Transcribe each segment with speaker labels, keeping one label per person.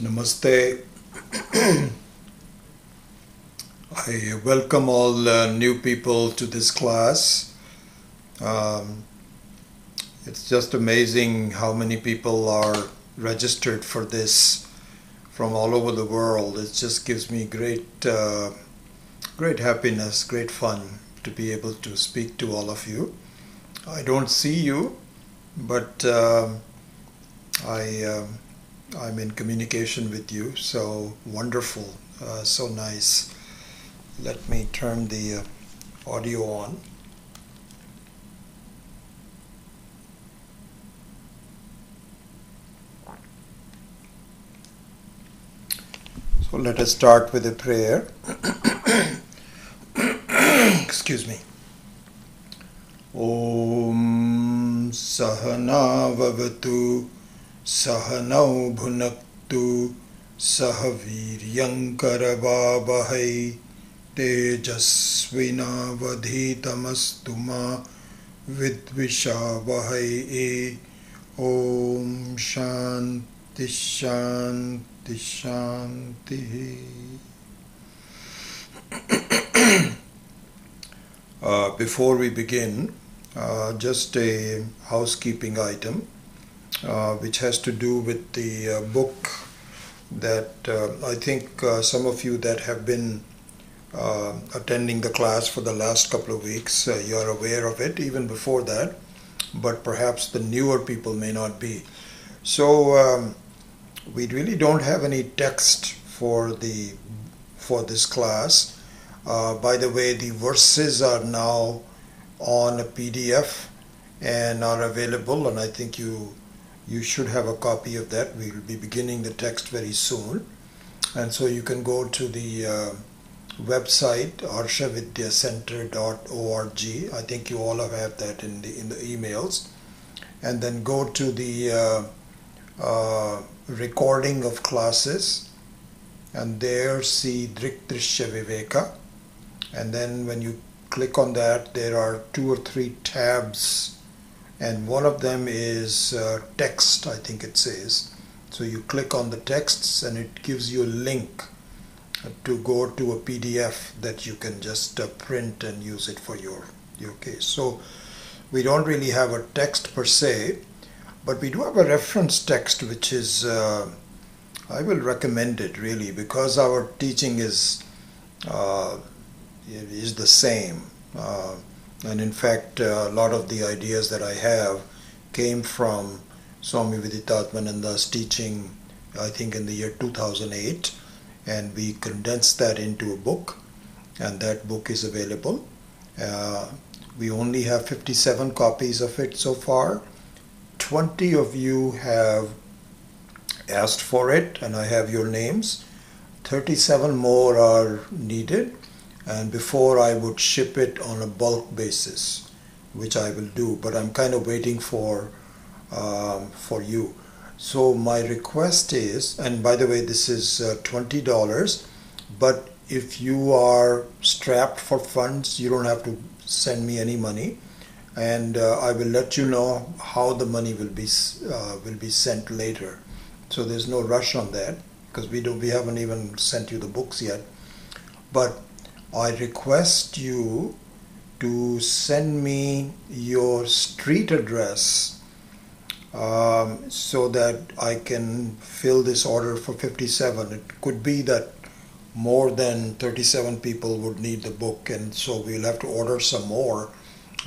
Speaker 1: Namaste. I welcome all new people to this class. It's just amazing how many people are registered for this from all over the world. It just gives me great happiness, great fun to be able to speak to all of you. I don't see you, but I'm in communication with you, so wonderful, so nice. Let me turn the audio on. So let us start with a prayer. Excuse me. Om Sahana Vavatu Sahanau Bhunaktu Sahaviryankaravavahai Tejasvina Vadhitamastuma Vidvishavahai. Om Shanti Shanti Shanti. Before we begin, just a housekeeping item which has to do with the book that I think some of you that have been attending the class for the last couple of weeks, you're aware of it even before that, but perhaps the newer people may not be. So we really don't have any text for this class. By the way, the verses are now on a PDF and are available, and I think you should have a copy of that. We will be beginning the text very soon, and so you can go to the website arshavidyacenter.org. I think you all have that in the emails, and then go to the recording of classes, and there see Drg Drsya Viveka, and then when you click on that, there are 2 or 3 tabs, and one of them is text, I think it says. So you click on the texts and it gives you a link to go to a PDF that you can just print and use it for your case. So we don't really have a text per se, but we do have a reference text which is, I will recommend it really, because our teaching is the same. And in fact, a lot of the ideas that I have came from Swami Viditatmananda's teaching, I think in the year 2008, and we condensed that into a book, and that book is available. We only have 57 copies of it so far. 20 of you have asked for it, and I have your names. 37 more are needed. And before I would ship it on a bulk basis, which I will do, but I'm kind of waiting for you. So my request is, and by the way, this is $20, but if you are strapped for funds, you don't have to send me any money, and I will let you know how the money will be sent later. So there's no rush on that, because we haven't even sent you the books yet, but I request you to send me your street address so that I can fill this order for 57. It could be that more than 37 people would need the book, and so we'll have to order some more.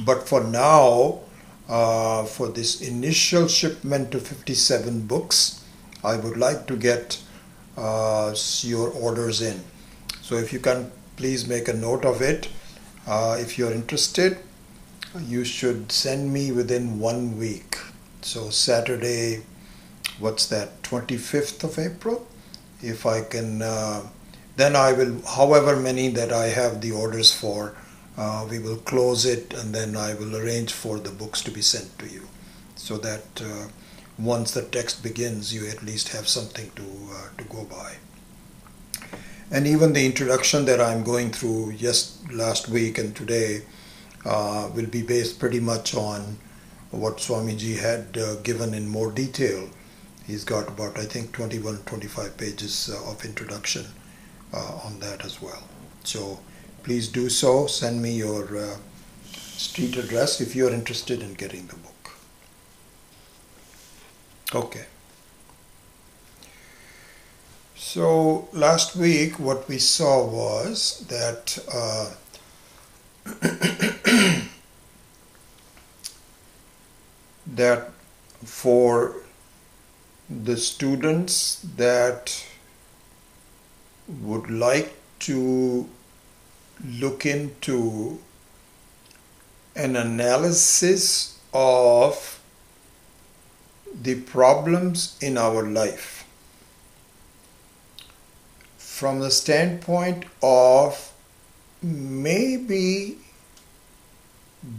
Speaker 1: But for now, for this initial shipment of 57 books, I would like to get your orders in. So if you can please make a note of it. If you're interested, you should send me within 1 week. So Saturday, what's that, 25th of April? If I can, then I will, however many that I have the orders for, we will close it, and then I will arrange for the books to be sent to you, so that once the text begins, you at least have something to go by. And even the introduction that I'm going through just last week and today will be based pretty much on what Swamiji had given in more detail. He's got about, I think, 21, 25 pages of introduction on that as well. So please do so. Send me your street address if you're interested in getting the book. Okay. So last week what we saw was that that for the students that would like to look into an analysis of the problems in our life from the standpoint of maybe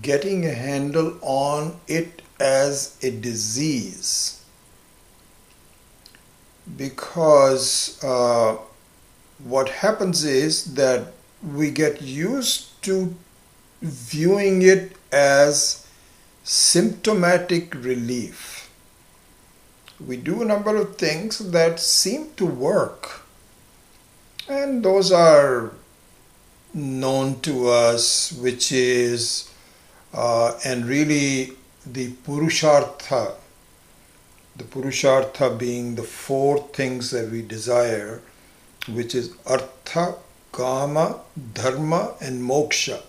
Speaker 1: getting a handle on it as a disease, because what happens is that we get used to viewing it as symptomatic relief. We do a number of things that seem to work, and those are known to us, which is and really the purushartha being the four things that we desire, which is artha, kama, dharma and moksha.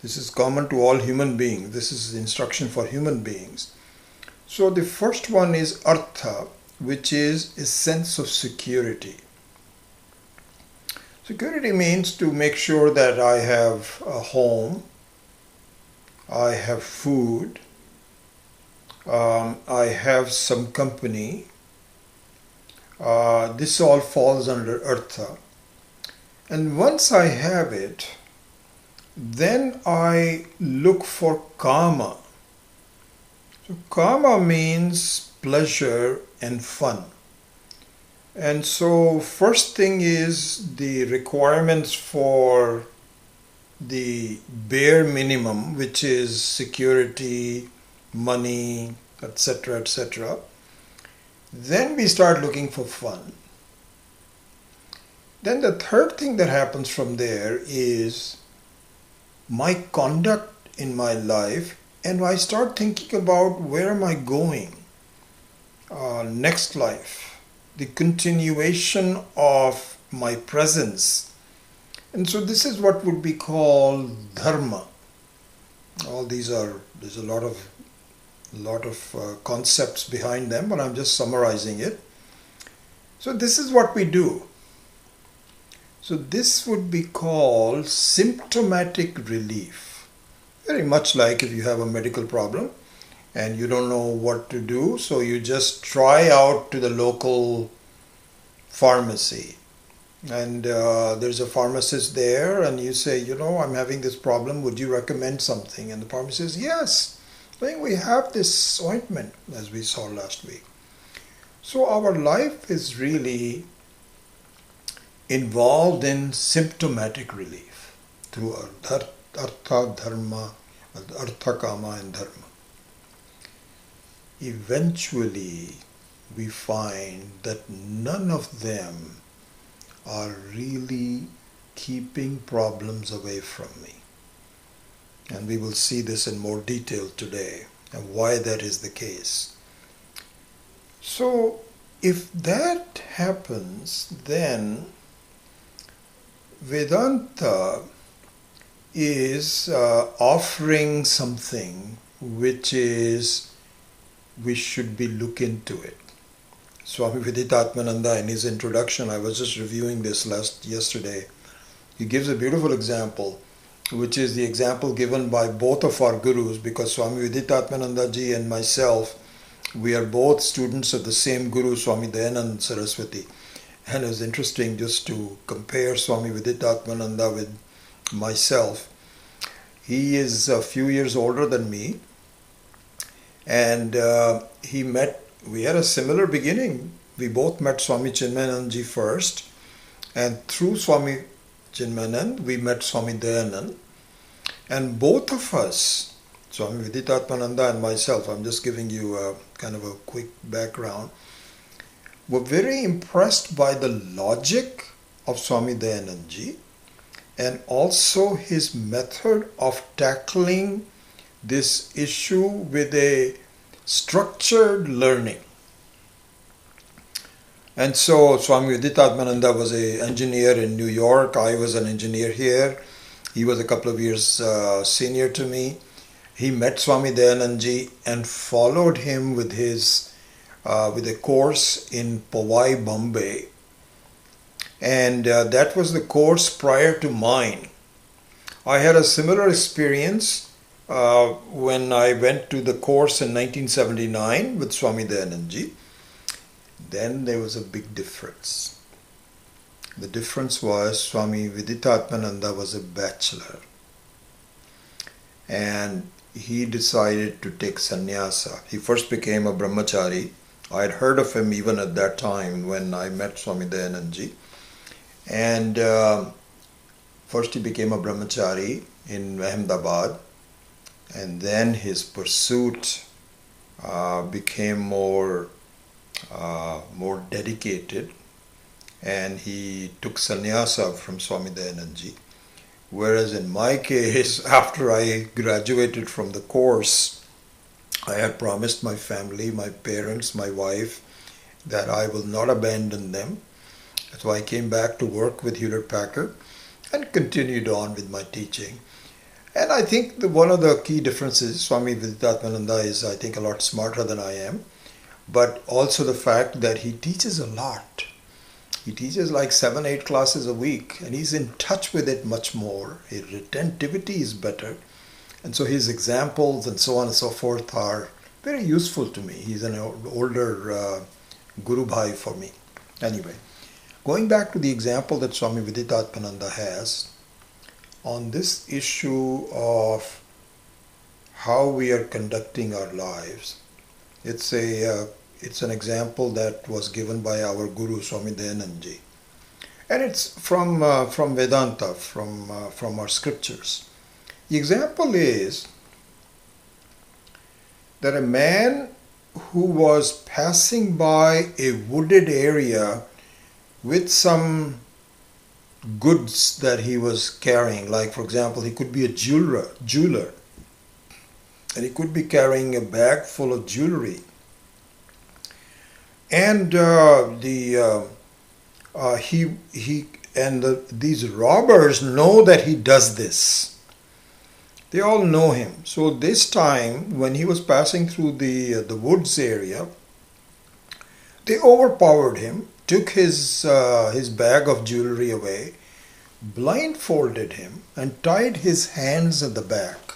Speaker 1: This is common to all human beings. This is instruction for human beings. So the first one is artha, which is a sense of security. Security means to make sure that I have a home, I have food, I have some company. This all falls under artha. And once I have it, then I look for kama. So kama means pleasure and fun. And so first thing is the requirements for the bare minimum, which is security, money, etc., etc. Then we start looking for fun. Then the third thing that happens from there is my conduct in my life, and I start thinking about where am I going next life, the continuation of my presence. And so this is what would be called dharma. All these are, there's a lot of concepts behind them, but I'm just summarizing it. So this is what we do. So this would be called symptomatic relief. Very much like if you have a medical problem and you don't know what to do, so you just try out to the local pharmacy. And there's a pharmacist there and you say, I'm having this problem, would you recommend something? And the pharmacist says, yes, I think we have this ointment, as we saw last week. So our life is really involved in symptomatic relief through artha, dharma, artha, kama and dharma. Eventually we find that none of them are really keeping problems away from me. And we will see this in more detail today and why that is the case. So if that happens, then Vedanta is offering something which is, we should be look into it. Swami Viditatmananda, in his introduction, I was just reviewing this yesterday, he gives a beautiful example, which is the example given by both of our gurus, because Swami Viditatmananda ji and myself, we are both students of the same guru, Swami Dayananda Saraswati. And it was interesting just to compare Swami Viditatmananda with myself. He is a few years older than me, and we had a similar beginning. We both met Swami Chinmayanand ji first, and through Swami Chinmayanand we met Swami Dayanand. And both of us, Swami Viditatmananda and myself, I'm just giving you a kind of a quick background, were very impressed by the logic of Swami Dayanandji and also his method of tackling this issue with a structured learning. And so Swami Viditatmananda was an engineer in New York. I was an engineer here. He was a couple of years senior to me. He met Swami Dayanandji and followed him with a course in Powai, Bombay. And that was the course prior to mine. I had a similar experience when I went to the course in 1979 with Swami Dayanandji. Then there was a big difference. The difference was Swami Viditatmananda was a bachelor and he decided to take sannyasa. He first became a brahmachari. I had heard of him even at that time when I met Swami Dayanandji. And first he became a brahmachari in Ahmedabad, and then his pursuit became more dedicated, and he took sannyasa from Swami Dayanandji. Whereas in my case, after I graduated from the course, I had promised my family, my parents, my wife, that I will not abandon them. So I came back to work with Hewlett-Packard and continued on with my teaching. And I think one of the key differences, Swami Viditatmananda is, I think, a lot smarter than I am, but also the fact that he teaches a lot. He teaches like 7-8 classes a week, and he's in touch with it much more. His retentivity is better, and so his examples and so on and so forth are very useful to me. He's an older Guru Bhai for me. Anyway, going back to the example that Swami Viditatmananda has on this issue of how we are conducting our lives, it's an example that was given by our Guru Swami Dayanandji, and it's from Vedanta, from our scriptures. The example is that a man who was passing by a wooded area with some goods that he was carrying, like for example, he could be a jeweler, and he could be carrying a bag full of jewelry. And these robbers know that he does this. They all know him. So this time, when he was passing through the woods area, they overpowered him, took his bag of jewelry away, blindfolded him, and tied his hands at the back.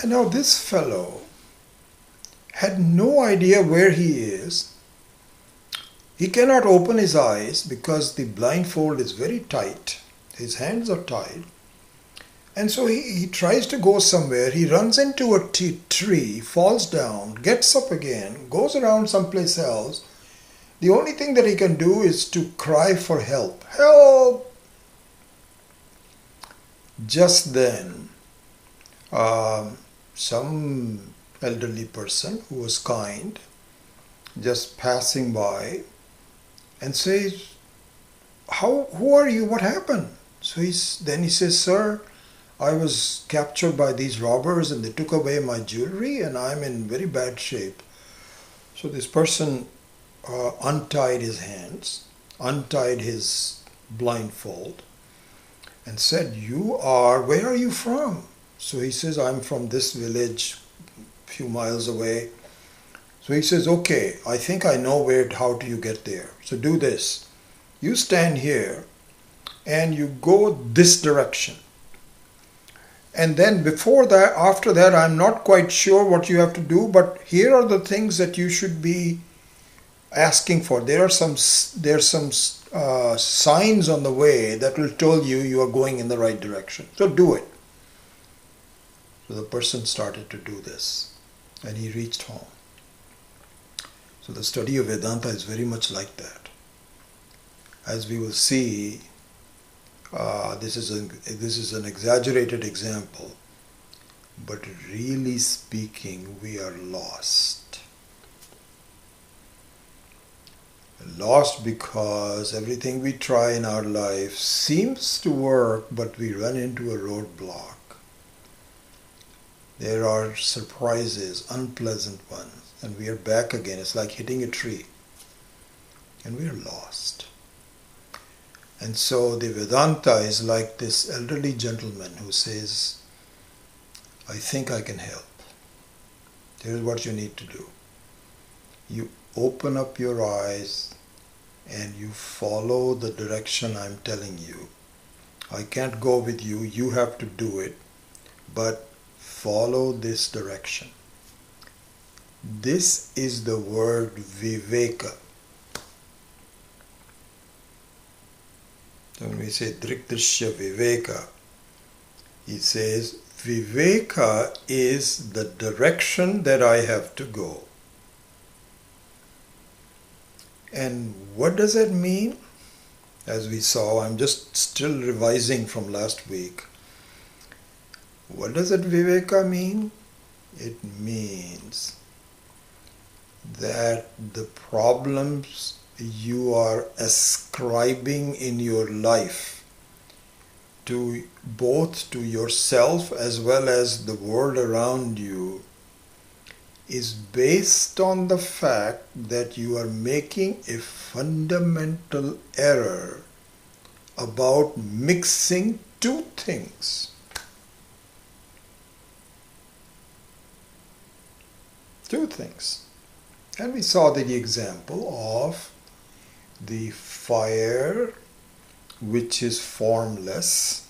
Speaker 1: And now this fellow had no idea where he is. He cannot open his eyes because the blindfold is very tight. His hands are tied. And so he tries to go somewhere. He runs into a tree, falls down, gets up again, goes around someplace else. The only thing that he can do is to cry for help. Help! Just then, some elderly person who was kind, just passing by, and says, who are you? What happened? So then he says, sir, I was captured by these robbers and they took away my jewelry and I'm in very bad shape. So this person untied his hands, untied his blindfold, and said, where are you from? So he says, I'm from this village few miles away. So he says, okay, I think I know how do you get there. So do this. You stand here and you go this direction. And then after that, I'm not quite sure what you have to do, but here are the things that you should be asking for. There are some signs on the way that will tell you are going in the right direction. So do it. So the person started to do this. And he reached home. So the study of Vedanta is very much like that. As we will see, this is an exaggerated example, but really speaking, we are lost. Lost because everything we try in our life seems to work, but we run into a roadblock. There are surprises, unpleasant ones, and we are back again. It's like hitting a tree, and we are lost. And so the Vedanta is like this elderly gentleman who says, I think I can help. Here's what you need to do. You open up your eyes and you follow the direction I'm telling you. I can't go with you, you have to do it, but follow this direction. This is the word Viveka. When we say Drg Drsya Viveka, he says Viveka is the direction that I have to go. And what does that mean? As we saw, I'm just still revising from last week. What does that Viveka mean? It means that the problems you are ascribing in your life to both to yourself as well as the world around you is based on the fact that you are making a fundamental error about mixing two things. Two things. And we saw the example of the fire, which is formless,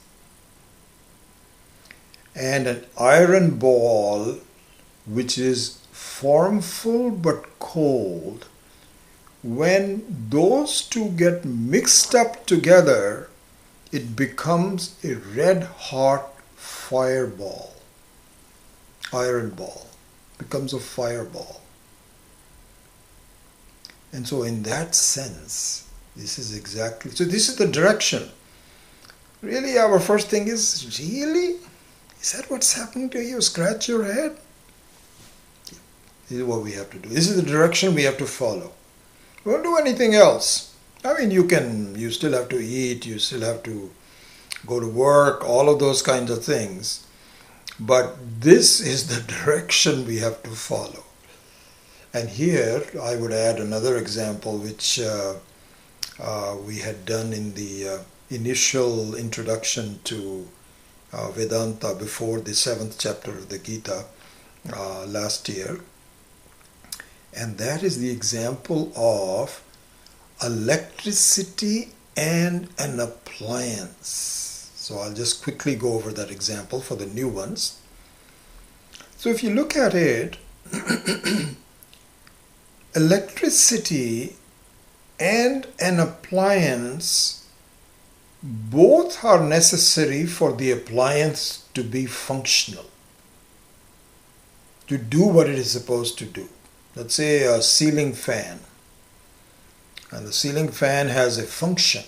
Speaker 1: and an iron ball, which is formful but cold. When those two get mixed up together, it becomes a red-hot fireball. Iron ball becomes a fireball. And so in that sense, this is exactly, so this is the direction. Really, our first thing is, really? Is that what's happening to you? Scratch your head? This is what we have to do. This is the direction we have to follow. We won't do anything else. I mean, you still have to eat, you still have to go to work, all of those kinds of things. But this is the direction we have to follow. And here I would add another example which we had done in the initial introduction to Vedanta before the 7th chapter of the Gita last year. And that is the example of electricity and an appliance. So I'll just quickly go over that example for the new ones. So if you look at it, electricity and an appliance both are necessary for the appliance to be functional, to do what it is supposed to do. Let's say a ceiling fan, and the ceiling fan has a function.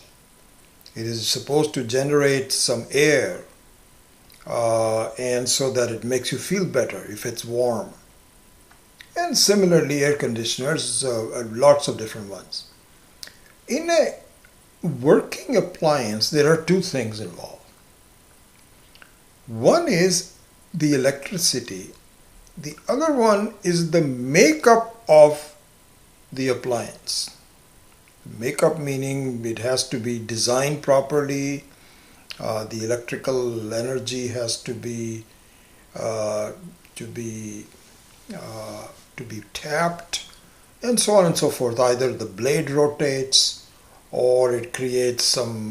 Speaker 1: It is supposed to generate some air, and so that it makes you feel better if it's warm. And similarly, air conditioners, lots of different ones. In a working appliance, there are two things involved. One is the electricity. The other one is the makeup of the appliance. Makeup meaning it has to be designed properly, the electrical energy has to be tapped, and so on and so forth. Either the blade rotates, or it creates some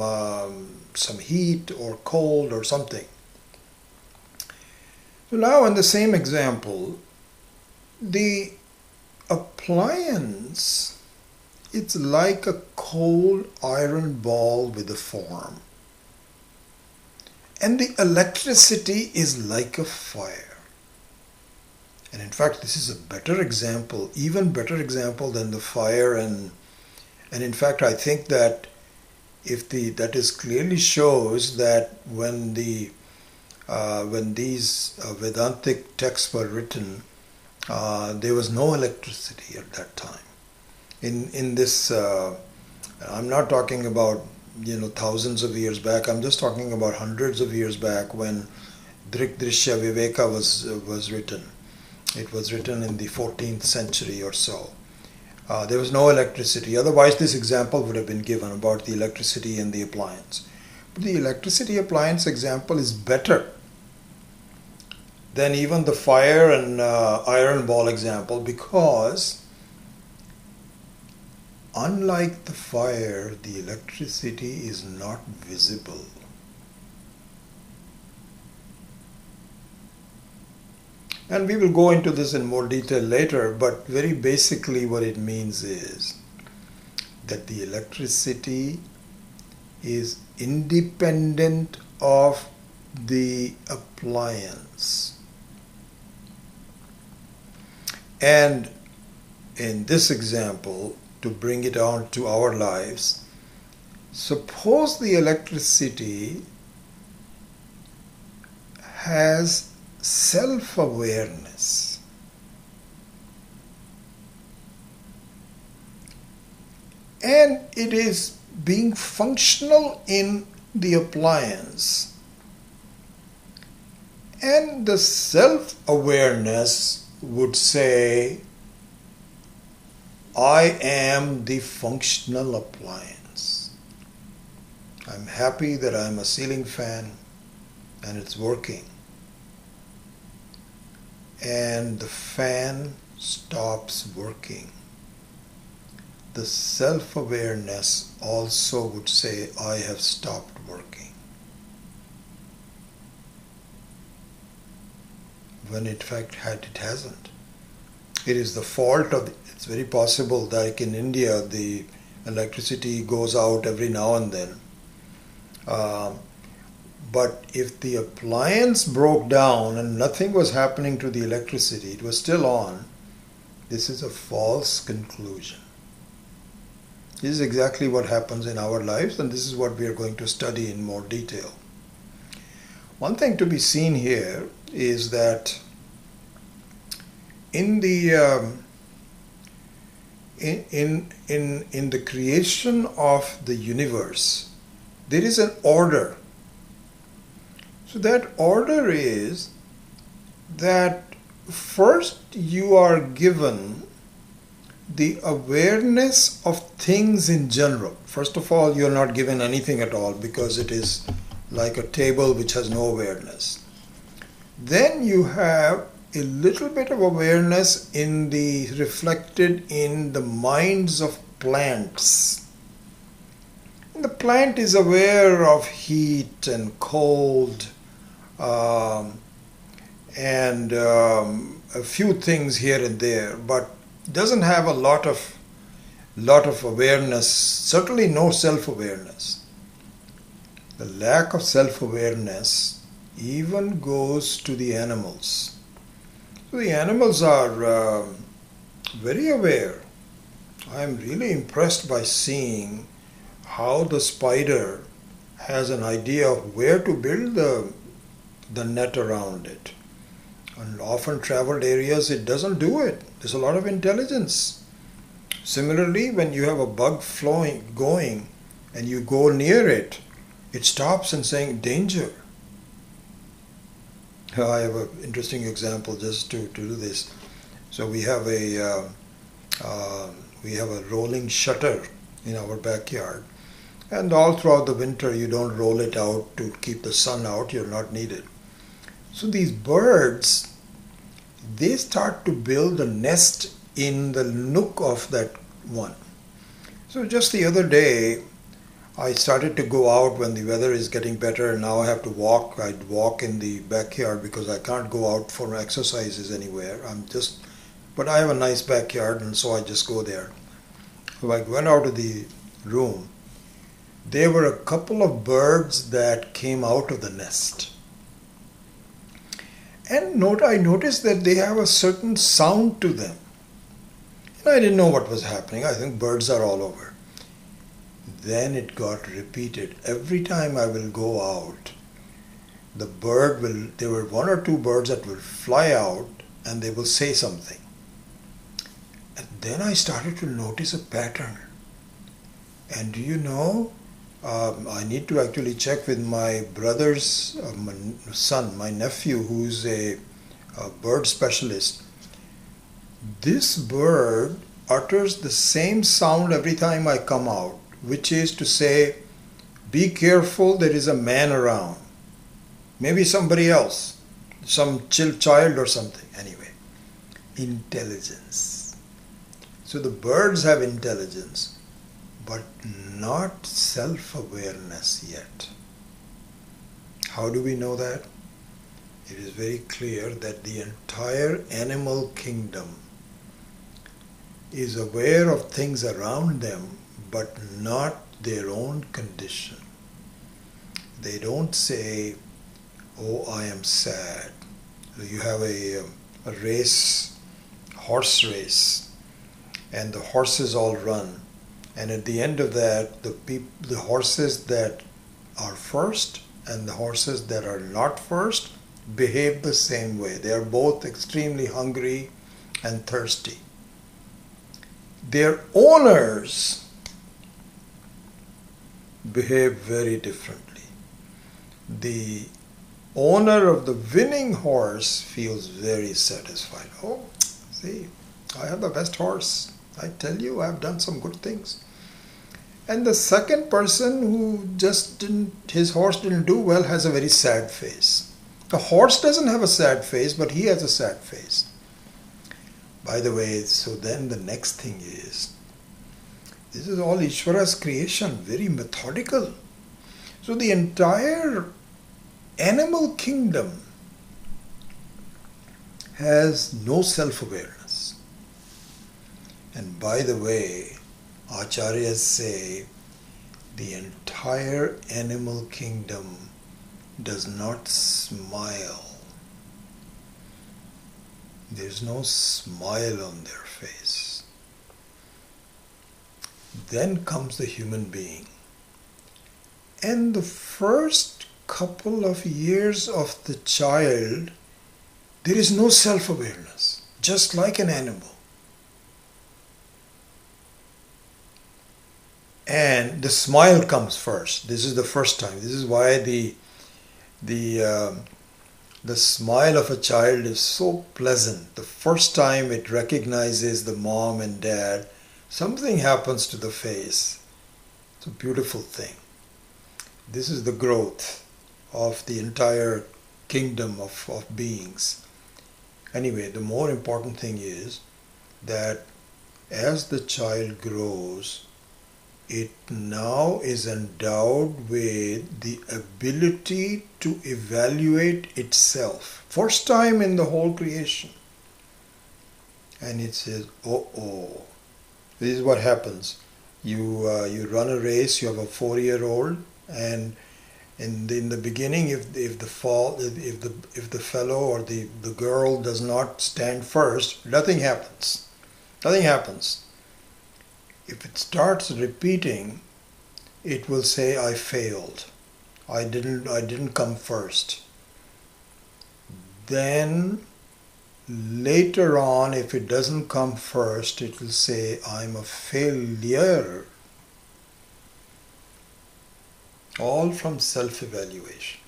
Speaker 1: heat or cold or something. So now in the same example, the appliance, it's like a cold iron ball with a form. And the electricity is like a fire. And in fact, this is a better example, even better example than the fire. And in fact, I think that that is clearly shows that when these Vedantic texts were written, there was no electricity at that time. in this. I'm not talking about thousands of years back. I'm just talking about hundreds of years back when Drg Drsya Viveka was written. It was written in the 14th century or so. There was no electricity. Otherwise, this example would have been given about the electricity and the appliance. But the electricity appliance example is better than even the fire and iron ball example, because unlike the fire, the electricity is not visible. And we will go into this in more detail later, but very basically what it means is that the electricity is independent of the appliance. And in this example, to bring it on to our lives, suppose the electricity has self-awareness. And it is being functional in the appliance. And the self-awareness would say, I am the functional appliance. I'm happy that I'm a ceiling fan and it's working. And the fan stops working. The self-awareness also would say, I have stopped working. When in fact it hasn't. It is the fault of, it's very possible that like in India the electricity goes out every now and then. But if the appliance broke down and nothing was happening to the electricity, it was still on, this is a false conclusion. This is exactly what happens in our lives, and this is what we are going to study in more detail. One thing to be seen here is that in the in the creation of the universe, there is an order. So that order is that first you are given the awareness of things in general. First of all, you're not given anything at all because it is like a table which has no awareness. Then you have a little bit of awareness reflected in the minds of plants. And the plant is aware of heat and cold and a few things here and there, but doesn't have a lot of awareness, certainly no self-awareness. The lack of self-awareness even goes to the animals. So the animals are very aware. I am really impressed by seeing how the spider has an idea of where to build the net around it. In often traveled areas, it doesn't do it. There's a lot of intelligence. Similarly, when you have a bug going and you go near it, it stops and saying, danger. I have an interesting example just to do this. So we have a rolling shutter in our backyard. And all throughout the winter, you don't roll it out to keep the sun out. You're not needed. So these birds, they start to build a nest in the nook of that one. So just the other day, I started to go out when the weather is getting better, and now I have to walk. I'd walk in the backyard because I can't go out for exercises anywhere. But I have a nice backyard, and so I just go there. So I went out of the room. There were a couple of birds that came out of the nest. And I noticed that they have a certain sound to them. And I didn't know what was happening. I think birds are all over. Then it got repeated. Every time I will go out, there were one or two birds that will fly out and they will say something. And then I started to notice a pattern. And do you know, I need to actually check with my brother's son, my nephew, who's a bird specialist. This bird utters the same sound every time I come out, which is to say, be careful, there is a man around. Maybe somebody else, some child or something. Anyway, intelligence. So the birds have intelligence, but not self-awareness yet. How do we know that? It is very clear that the entire animal kingdom is aware of things around them, but not their own condition. They don't say, oh, I am sad. You have a race, horse race, and the horses all run. And at the end of that, the horses that are first and the horses that are not first behave the same way. They are both extremely hungry and thirsty. Their owners behave very differently. The owner of the winning horse feels very satisfied. Oh, see, I have the best horse. I tell you, I've done some good things. And the second person who his horse didn't do well has a very sad face. The horse doesn't have a sad face, but he has a sad face. By the way, so then the next thing is, this is all Ishvara's creation, very methodical. So the entire animal kingdom has no self-awareness. And by the way, Acharyas say the entire animal kingdom does not smile. There's no smile on their face. Then comes the human being. And the first couple of years of the child, there is no self-awareness, just like an animal. And the smile comes first. This is the first time. This is why the smile of a child is so pleasant. The first time it recognizes the mom and dad, something happens to the face. It's a beautiful thing. This is the growth of the entire kingdom of beings. Anyway, the more important thing is that as the child grows, it now is endowed with the ability to evaluate itself. First time in the whole creation. And it says, oh. This is what happens. You run a race, you have a 4-year-old, and in the beginning, if the fellow or the girl does not stand first, nothing happens. Nothing happens. If it starts repeating, it will say, I failed. I didn't come first. Then later on, if it doesn't come first, it will say, I'm a failure. All from self-evaluation.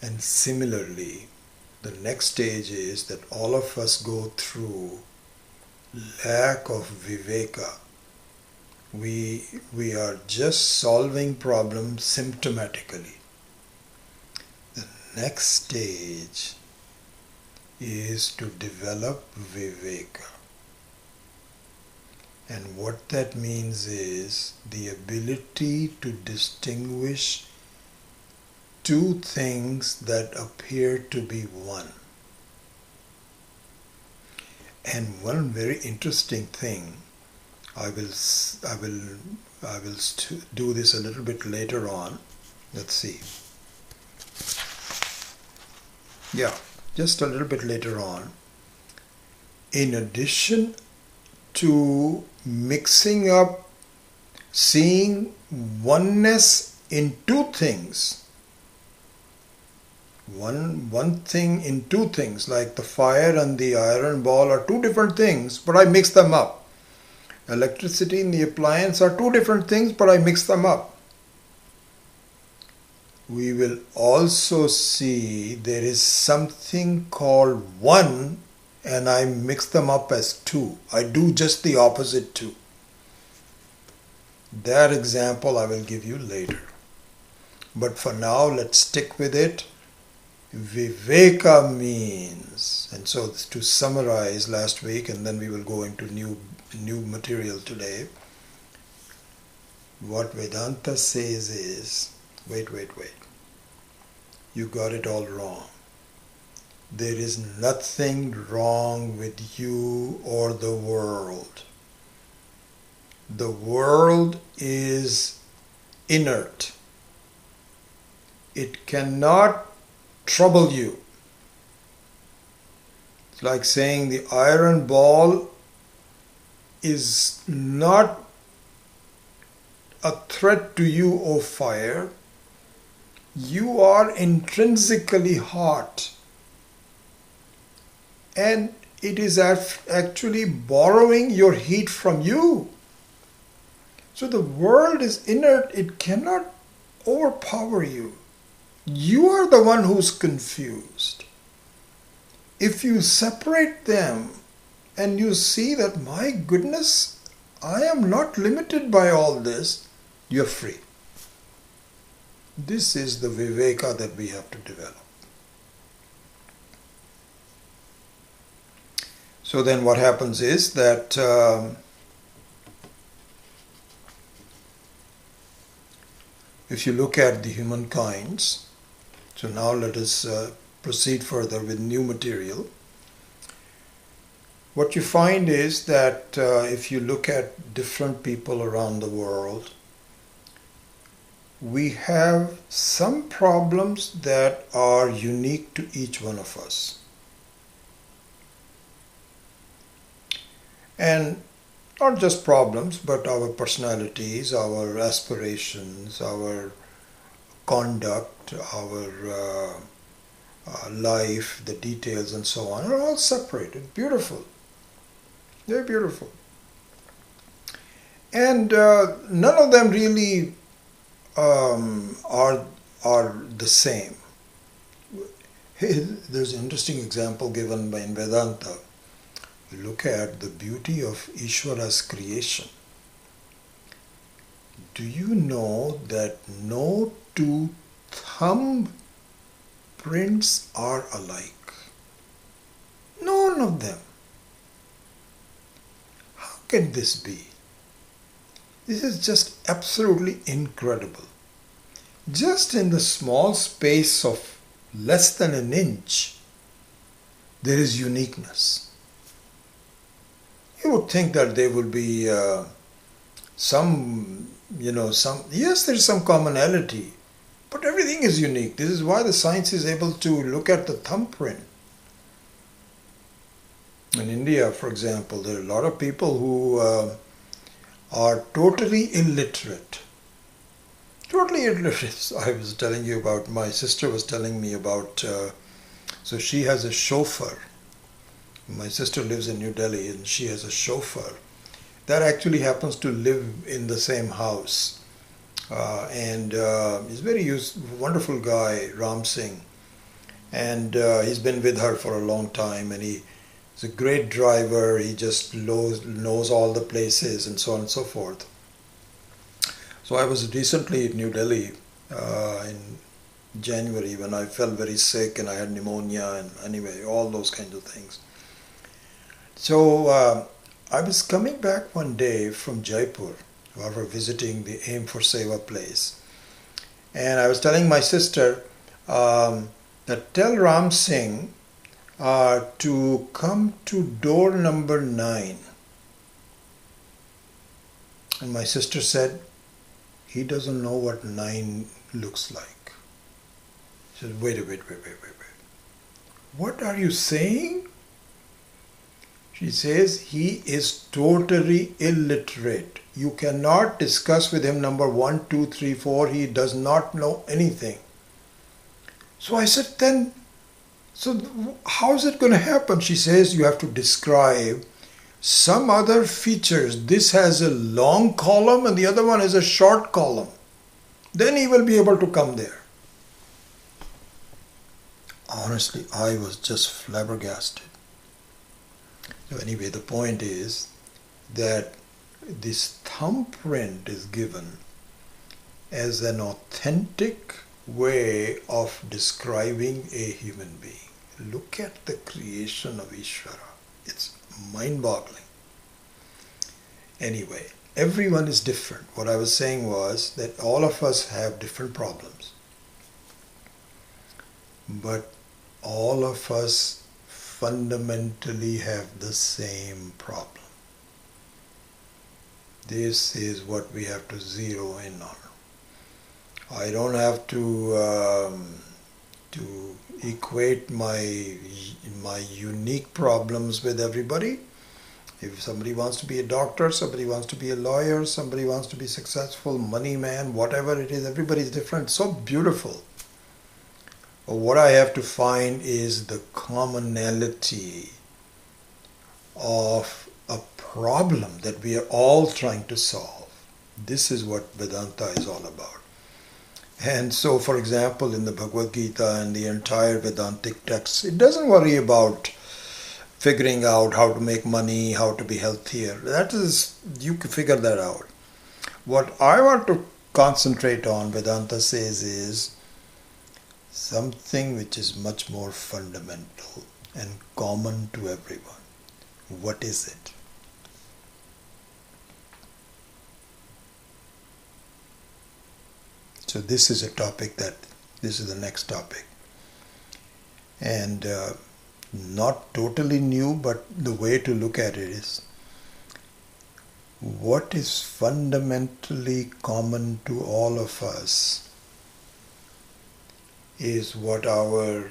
Speaker 1: And similarly, the next stage is that all of us go through lack of viveka. We are just solving problems symptomatically. The next stage is to develop viveka. And what that means is the ability to distinguish two things that appear to be one. And one very interesting thing, I will do this a little bit later on. Let's see. Yeah, just a little bit later on. In addition to mixing up, seeing oneness in two things, One thing in two things, like the fire and the iron ball are two different things, but I mix them up. Electricity and the appliance are two different things, but I mix them up. We will also see there is something called one, and I mix them up as two. I do just the opposite too. That example I will give you later. But for now, let's stick with it. Viveka means, and so to summarize last week, and then we will go into new material today. What Vedanta says is, wait. You got it all wrong. There is nothing wrong with you or the world. The world is inert. It cannot trouble you. It's like saying the iron ball is not a threat to you, O fire. You are intrinsically hot, and it is actually borrowing your heat from you. So the world is inert, it cannot overpower you. You are the one who's confused. If you separate them and you see that, my goodness, I am not limited by all this, you're free. This is the Viveka that we have to develop. So then what happens is that if you look at the humankinds, so now let us proceed further with new material. What you find is that if you look at different people around the world, we have some problems that are unique to each one of us. And not just problems, but our personalities, our aspirations, our conduct, our life, the details and so on are all separated. Beautiful. They're beautiful. And none of them really are the same. There's an interesting example given by in Vedanta. Look at the beauty of Ishvara's creation. Do you know that no two thumb prints are alike? None of them. How can this be? This is just absolutely incredible. Just in the small space of less than an inch, there is uniqueness. You would think that there will be yes, there is some commonality, but everything is unique. This is why the science is able to look at the thumbprint. In India, for example, there are a lot of people who are totally illiterate. Totally illiterate. I was telling you about, my sister was telling me about, so she has a chauffeur. My sister lives in New Delhi and she has a chauffeur that actually happens to live in the same house. And he's a very wonderful guy, Ram Singh. And he's been with her for a long time, and he's a great driver. He just knows all the places and so on and so forth. So I was recently in New Delhi in January when I felt very sick and I had pneumonia and anyway, all those kinds of things. So I was coming back one day from Jaipur. We were visiting the Aim for Seva place. And I was telling my sister that tell Ram Singh to come to door number 9. And my sister said, he doesn't know what 9 looks like. She said, wait. What are you saying? She says, he is totally illiterate. You cannot discuss with him number 1, 2, 3, 4. He does not know anything. So I said, then, so how is it going to happen? She says, you have to describe some other features. This has a long column and the other one is a short column. Then he will be able to come there. Honestly, I was just flabbergasted. So anyway, the point is that this thumbprint is given as an authentic way of describing a human being. Look at the creation of Ishvara. It's mind-boggling. Anyway, everyone is different. What I was saying was that all of us have different problems. But all of us fundamentally have the same problem. This is what we have to zero in on. I don't have to equate my unique problems with everybody. If somebody wants to be a doctor, somebody wants to be a lawyer, somebody wants to be successful, money man, whatever it is, everybody's different. So beautiful. But what I have to find is the commonality of a problem that we are all trying to solve. This is what Vedanta is all about. And so, for example, in the Bhagavad Gita and the entire Vedantic text, it doesn't worry about figuring out how to make money, how to be healthier. That is, you can figure that out. What I want to concentrate on, Vedanta says, is something which is much more fundamental and common to everyone. What is it? So this is a topic this is the next topic. And not totally new, but the way to look at it is, what is fundamentally common to all of us is what our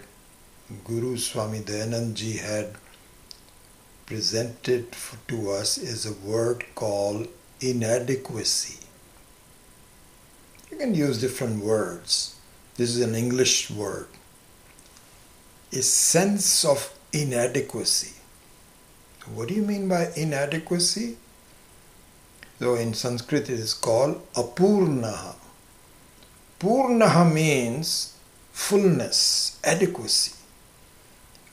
Speaker 1: Guru Swami Dayanand Ji had presented to us is a word called inadequacy. You can use different words. This is an English word. A sense of inadequacy. What do you mean by inadequacy? So in Sanskrit it is called apurnaha. Purnaha means fullness, adequacy.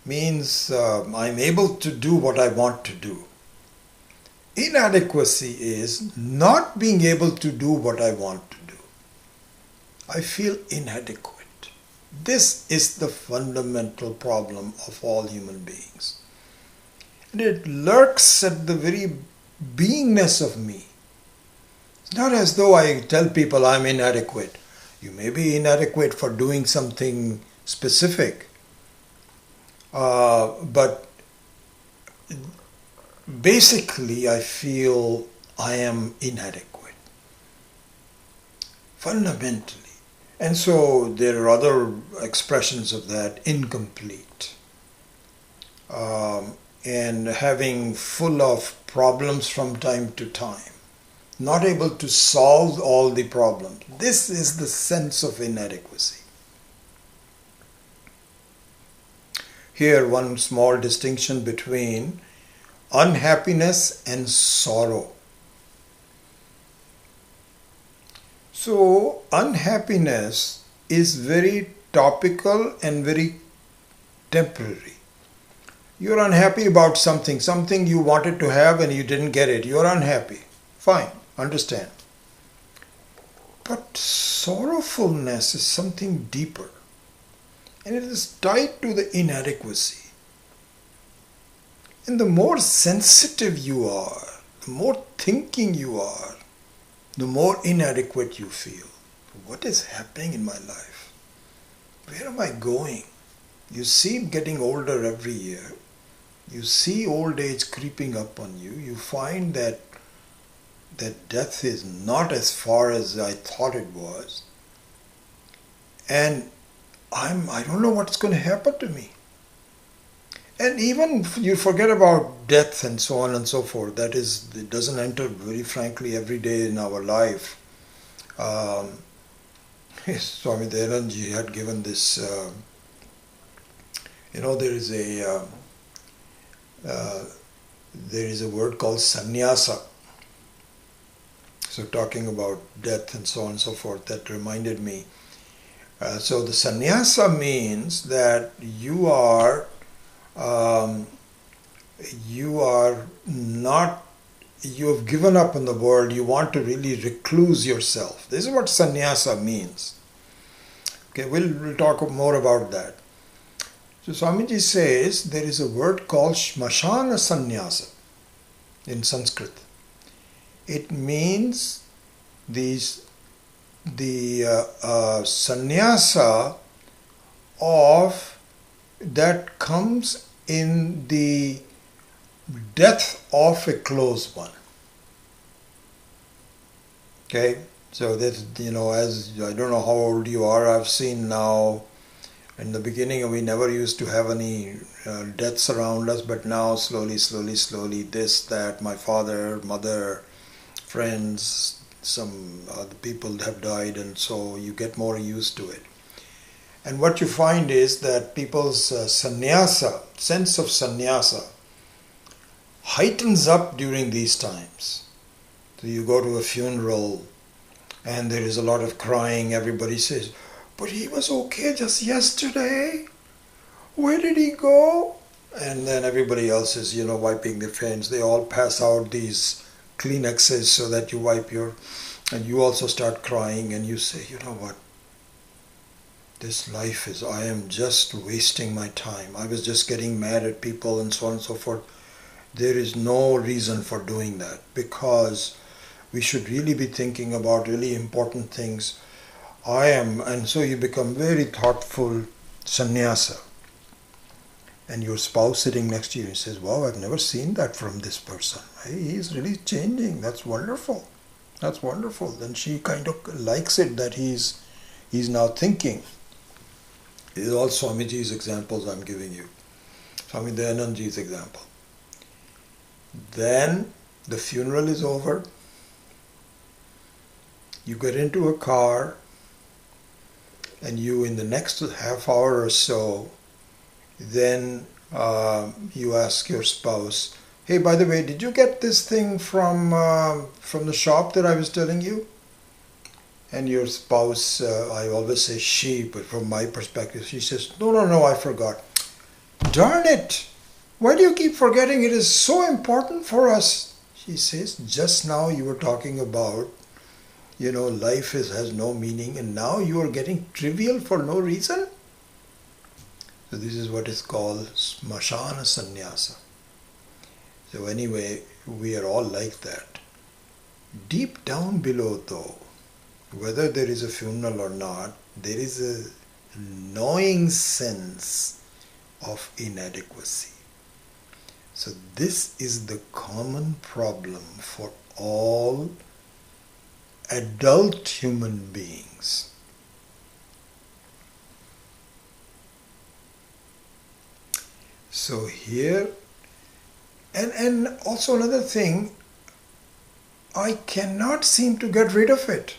Speaker 1: Means I'm able to do what I want to do. Inadequacy is not being able to do what I want to do. I feel inadequate. This is the fundamental problem of all human beings. And it lurks at the very beingness of me. It's not as though I tell people I'm inadequate. You may be inadequate for doing something specific, but basically I feel I am inadequate. Fundamentally. And so there are other expressions of that, incomplete. And having full of problems from time to time. Not able to solve all the problems. This is the sense of inadequacy. Here, one small distinction between unhappiness and sorrow. So, unhappiness is very topical and very temporary. You're unhappy about something you wanted to have and you didn't get it. You're unhappy. Fine, understand. But sorrowfulness is something deeper. And it is tied to the inadequacy. And the more sensitive you are, the more thinking you are, the more inadequate you feel. What is happening in my life? Where am I going? You see getting older every year. You see old age creeping up on you. You find that death is not as far as I thought it was. And I don't know what's going to happen to me. And even you forget about death and so on and so forth. It doesn't enter very frankly every day in our life. Swami Dayanand had given this, there is a word called sannyasa. So talking about death and so on and so forth, that reminded me. So the sannyasa means that you are not, you have given up on the world, you want to really recluse yourself. This is what sannyasa means. Okay, we'll talk more about that. So Swamiji says there is a word called smashana sannyasa in Sanskrit. It means the sannyasa of that comes in the death of a close one. Okay, so that, as I don't know how old you are, I've seen now. In the beginning, we never used to have any deaths around us, but now slowly, this, that, my father, mother, friends, some other people have died, and so you get more used to it. And what you find is that people's sannyasa, sense of sannyasa, heightens up during these times. So you go to a funeral and there is a lot of crying. Everybody says, "But he was okay just yesterday. Where did he go?" And then everybody else is, wiping their hands. They all pass out these Kleenexes so that you wipe and you also start crying, and you say, "You know what? This life I am just wasting my time. I was just getting mad at people and so on and so forth." There is no reason for doing that, because we should really be thinking about really important things. And so you become very thoughtful sannyasa. And your spouse sitting next to you says, "Wow, I've never seen that from this person. Hey, he's really changing. That's wonderful. That's wonderful." Then she kind of likes it that he's now thinking. These are all Swamiji's examples I'm giving you. Swami Dayanandji's example. Then the funeral is over. You get into a car, and you, in the next half hour or so, then you ask your spouse, "Hey, by the way, did you get this thing from the shop that I was telling you?" And your spouse, I always say she, but from my perspective, she says, No, I forgot." "Darn it! Why do you keep forgetting? It is so important for us." She says, "Just now you were talking about, life has no meaning, and now you are getting trivial for no reason." So this is what is called smashana sannyasa. So anyway, we are all like that. Deep down below, though, whether there is a funeral or not, there is a gnawing sense of inadequacy. So this is the common problem for all adult human beings. So here, and also another thing, I cannot seem to get rid of it.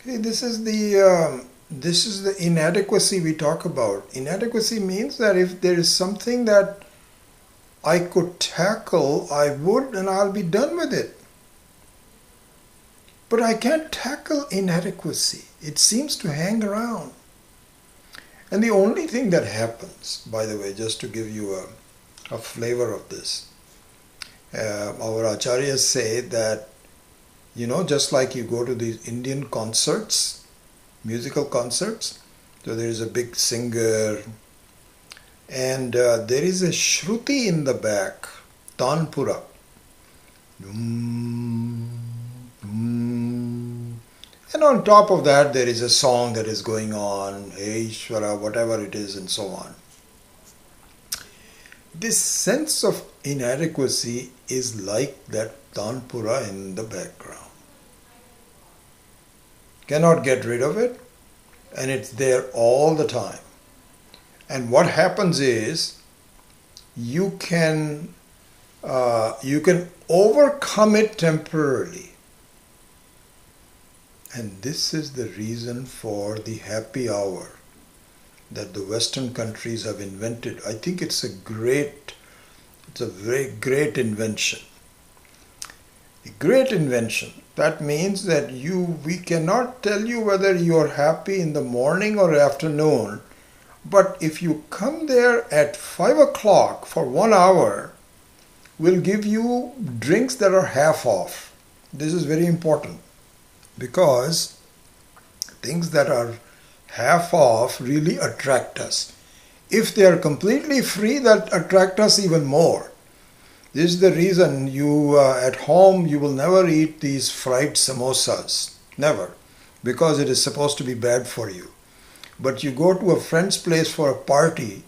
Speaker 1: Okay, this is the inadequacy we talk about. Inadequacy means that if there is something that I could tackle, I would, and I'll be done with it. But I can't tackle inadequacy. It seems to hang around. And the only thing that happens, by the way, just to give you a flavor of this, our acharyas say that, just like you go to these Indian concerts, musical concerts, so there is a big singer, and there is a shruti in the back, tanpura. And on top of that, there is a song that is going on, Hey Ishvara, whatever it is, and so on. This sense of inadequacy is like that tanpura in the background. Cannot get rid of it, and it's there all the time. And what happens is, you can overcome it temporarily. And this is the reason for the happy hour that the Western countries have invented. I think it's a very great invention. A great invention. That means that we cannot tell you whether you are happy in the morning or afternoon, but if you come there at 5 o'clock for 1 hour, we'll give you drinks that are half off. This is very important because things that are half off really attract us. If they are completely free, that attract us even more. This is the reason at home you will never eat these fried samosas. Never. Because it is supposed to be bad for you. But you go to a friend's place for a party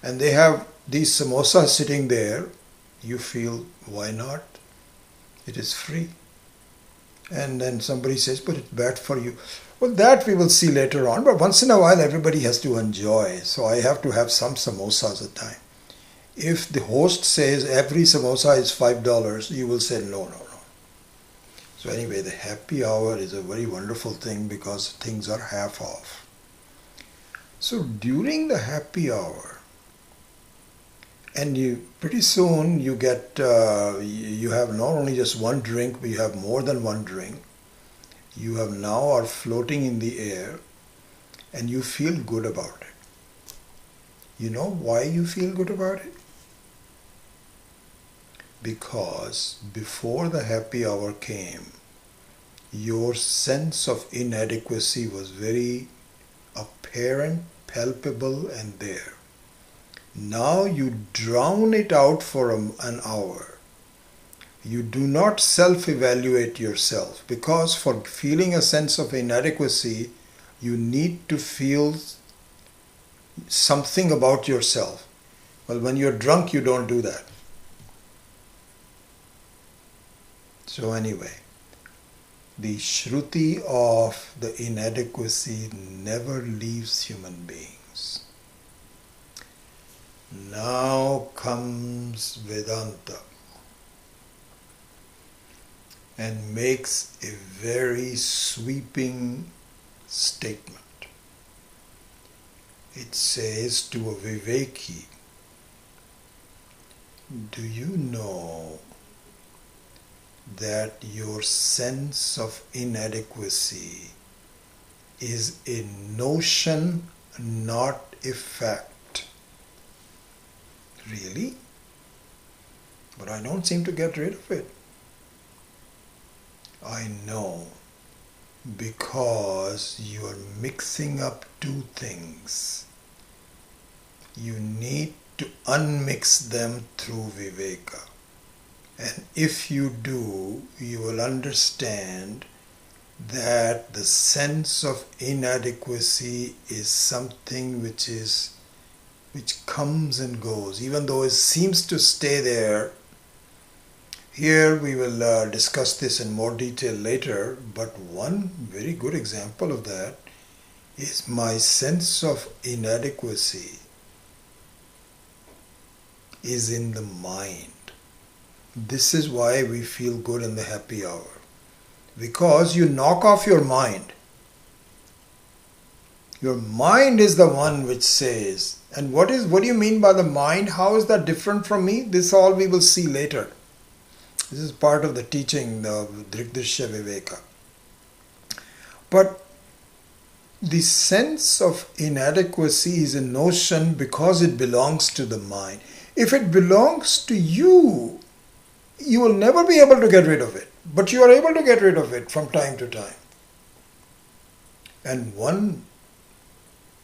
Speaker 1: and they have these samosas sitting there. You feel, why not? It is free. And then somebody says, but it's bad for you. Well, that we will see later on. But once in a while everybody has to enjoy. So I have to have some samosas a time. If the host says every samosa is $5, you will say no. So anyway, the happy hour is a very wonderful thing because things are half off. So during the happy hour, and pretty soon you have not only just one drink, but you have more than one drink. You are floating in the air, and you feel good about it. You know why you feel good about it? Because before the happy hour came, your sense of inadequacy was very apparent, palpable, and there. Now you drown it out for an hour. You do not self-evaluate yourself because for feeling a sense of inadequacy, you need to feel something about yourself. Well, when you're drunk, you don't do that. So anyway, the Shruti of the inadequacy never leaves human beings. Now comes Vedanta and makes a very sweeping statement. It says to a Viveki, do you know that your sense of inadequacy is a notion, not a fact? Really? But I don't seem to get rid of it. I know, because you are mixing up two things. You need to unmix them through Viveka. And if you do, you will understand that the sense of inadequacy is something which comes and goes, even though it seems to stay there. Here we will discuss this in more detail later, but one very good example of that is my sense of inadequacy is in the mind. This is why we feel good in the happy hour. Because you knock off your mind. Your mind is the one which says, and what do you mean by the mind? How is that different from me? This all we will see later. This is part of the teaching of Drg Drsya Viveka. But the sense of inadequacy is a notion because it belongs to the mind. If it belongs to you, you will never be able to get rid of it. But you are able to get rid of it from time to time. And one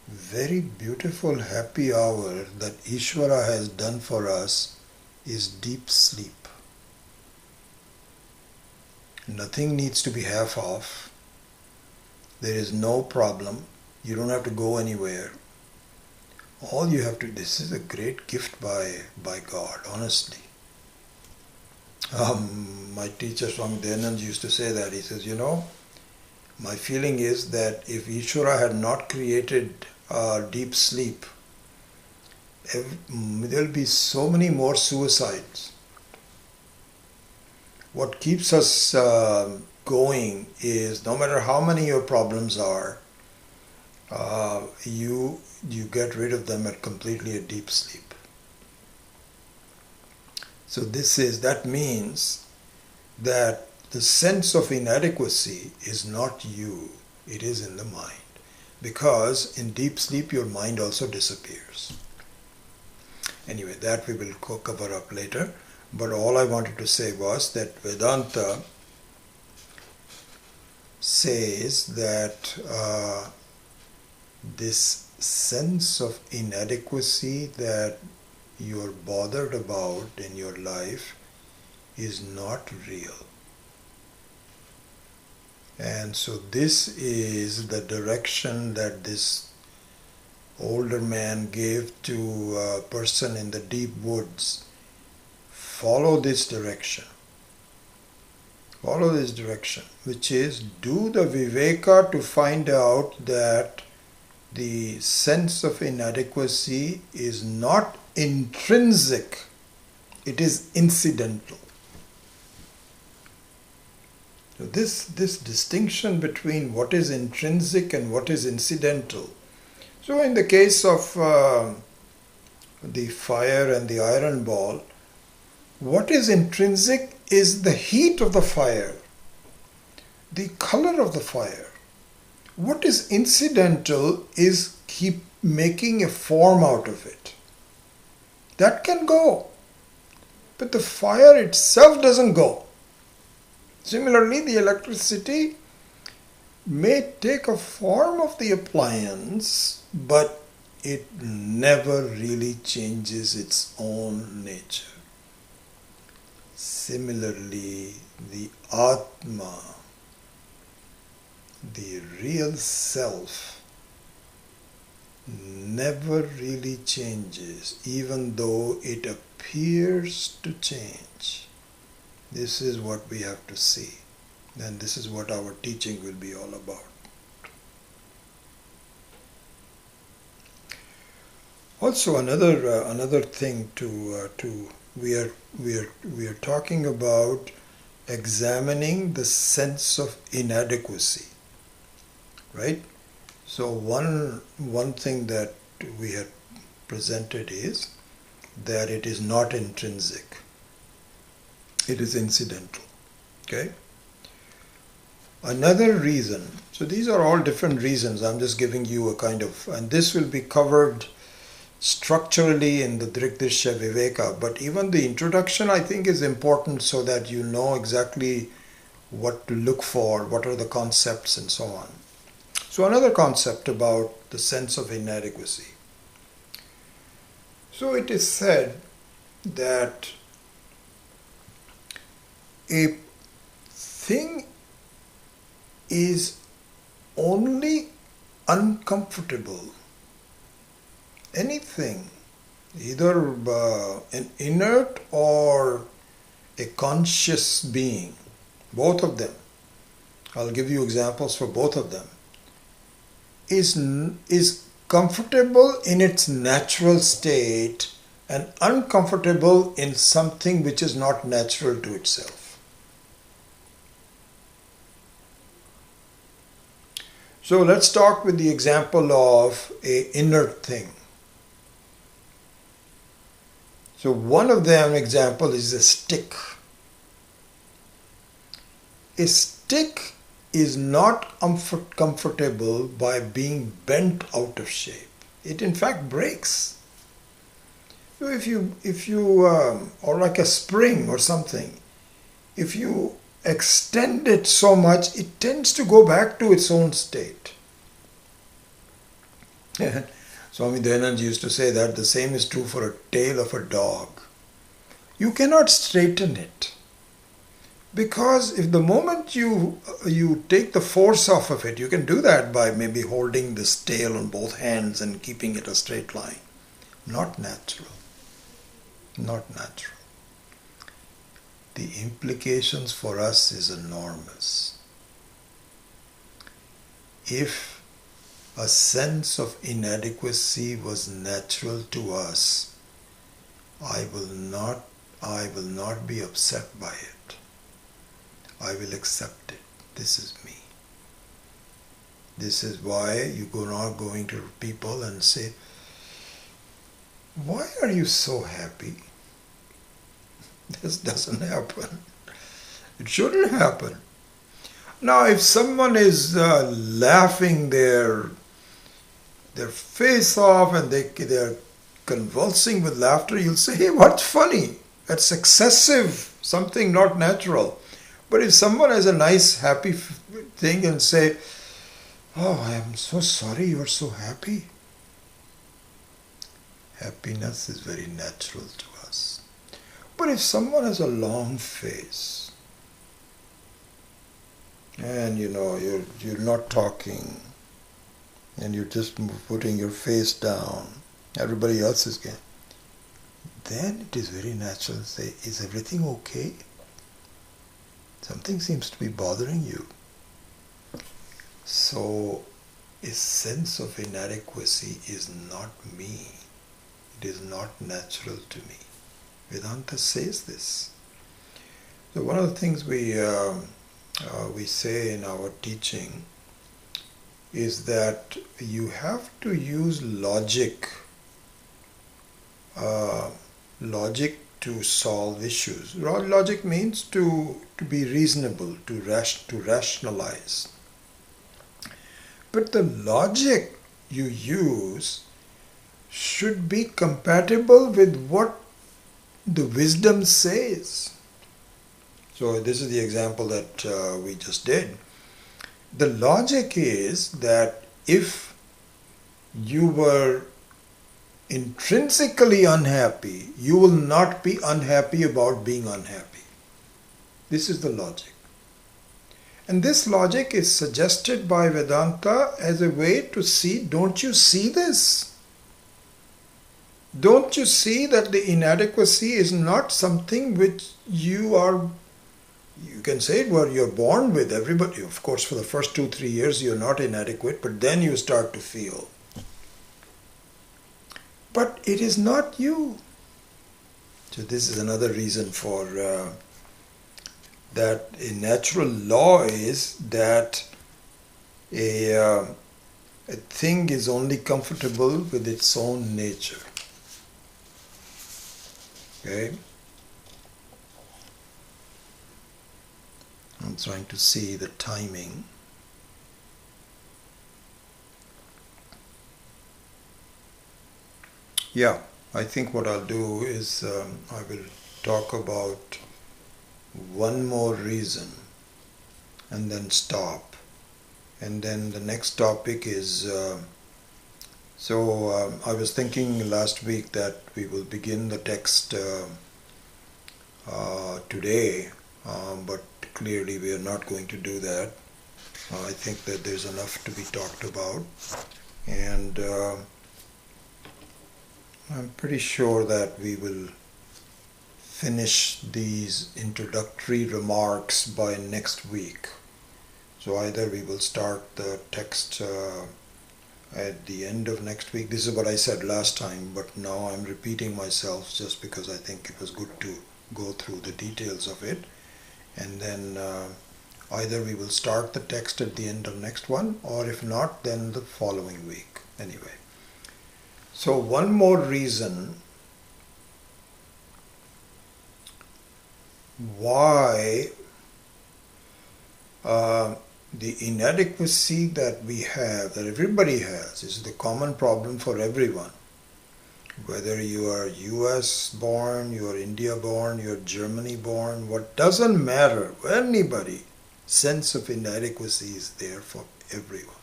Speaker 1: very beautiful happy hour that Ishvara has done for us is deep sleep. Nothing needs to be half off. There is no problem. You don't have to go anywhere. All you have to, this is a great gift by God, honestly. My teacher Swami Dayanand used to say that. He says, my feeling is that if Ishvara had not created deep sleep, there will be so many more suicides. What keeps us going is no matter how many your problems are, you get rid of them at completely a deep sleep. So that means that the sense of inadequacy is not you, it is in the mind. Because in deep sleep your mind also disappears. Anyway, that we will cover up later. But all I wanted to say was that Vedanta says that this sense of inadequacy that you're bothered about in your life is not real. And so this is the direction that this older man gave to a person in the deep woods. Follow this direction. Follow this direction, which is do the Viveka to find out that the sense of inadequacy is not intrinsic, it is incidental. So this distinction between what is intrinsic and what is incidental. So in the case of the fire and the iron ball, what is intrinsic is the heat of the fire, the color of the fire. What is incidental is keep making a form out of it. That can go, but the fire itself doesn't go. Similarly, the electricity may take a form of the appliance, but it never really changes its own nature. Similarly, the Atma, the real self, never really changes, even though it appears to change. This is what we have to see, and this is what our teaching will be all about. Also, another thing we are talking about examining the sense of inadequacy, right? So one thing that we have presented is that it is not intrinsic. It is incidental. Okay? Another reason, so these are all different reasons. I'm just giving you a kind of, and this will be covered structurally in the Drg Drsya Viveka, but even the introduction I think is important so that you know exactly what to look for, what are the concepts and so on. So another concept about the sense of inadequacy. So it is said that a thing is only uncomfortable. Anything, either an inert or a conscious being, both of them, I'll give you examples for both of them, is comfortable in its natural state and uncomfortable in something which is not natural to itself. So let's talk with the example of an inert thing. So one of them example is a stick. A stick is not comfortable by being bent out of shape. It in fact breaks. So if you or like a spring or something, if you extend it so much, it tends to go back to its own state. Swami Dayanand used to say that the same is true for a tail of a dog. You cannot straighten it, because if the moment you take the force off of it, you can do that by maybe holding this tail on both hands and keeping it a straight line. Not natural. Not natural. The implications for us is enormous. If a sense of inadequacy was natural to us, I will not be upset by it. I will accept it. This is me. This is why you go not going to people and say, why are you so happy? This doesn't happen. It shouldn't happen. Now, if someone is laughing their face off and they're convulsing with laughter, you'll say, hey, what's funny? That's excessive, something not natural. But if someone has a nice, happy thing and say, oh, I am so sorry you're so happy. Happiness is very natural to us. But if someone has a long face and you're not talking and you're just putting your face down, everybody else is getting, then it is very natural to say, is everything okay? Something seems to be bothering you. So, a sense of inadequacy is not me. It is not natural to me. Vedanta says this. So one of the things we say in our teaching is that you have to use logic to solve issues. Logic means to be reasonable, to rationalize. But the logic you use should be compatible with what the wisdom says. So this is the example that we just did. The logic is that if you were intrinsically unhappy, you will not be unhappy about being unhappy. This is the logic. And this logic is suggested by Vedanta as a way to see, don't you see this? Don't you see that the inadequacy is not something which you can say you're born with? Everybody, of course, for the first 2-3 years you're not inadequate, but then you start to feel. But it is not you. So this is another reason for that a natural law is that a thing is only comfortable with its own nature. Okay? I'm trying to see the timing. Yeah, I think what I'll do is I will talk about one more reason and then stop. And then the next topic is, I was thinking last week that we will begin the text today, but clearly we are not going to do that. I think that there's enough to be talked about, and I'm pretty sure that we will finish these introductory remarks by next week. So either we will start the text at the end of next week. This is what I said last time, but now I'm repeating myself just because I think it was good to go through the details of it. And then either we will start the text at the end of next one, or if not, then the following week. Anyway. So one more reason why the inadequacy that we have, that everybody has, is the common problem for everyone. Whether you are US born, you are India born, you are Germany born, what doesn't matter, anybody, sense of inadequacy is there for everyone.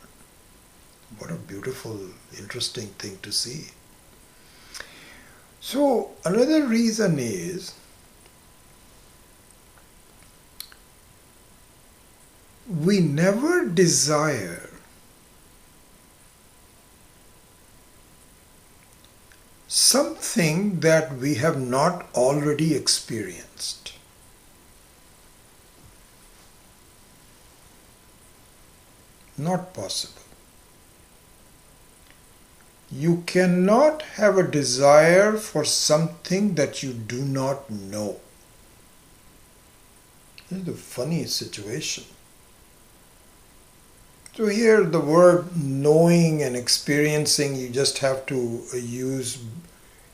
Speaker 1: What a beautiful, interesting thing to see. So another reason is we never desire something that we have not already experienced. Not possible. You cannot have a desire for something that you do not know. This is a funny situation. So here the word knowing and experiencing, you just have to use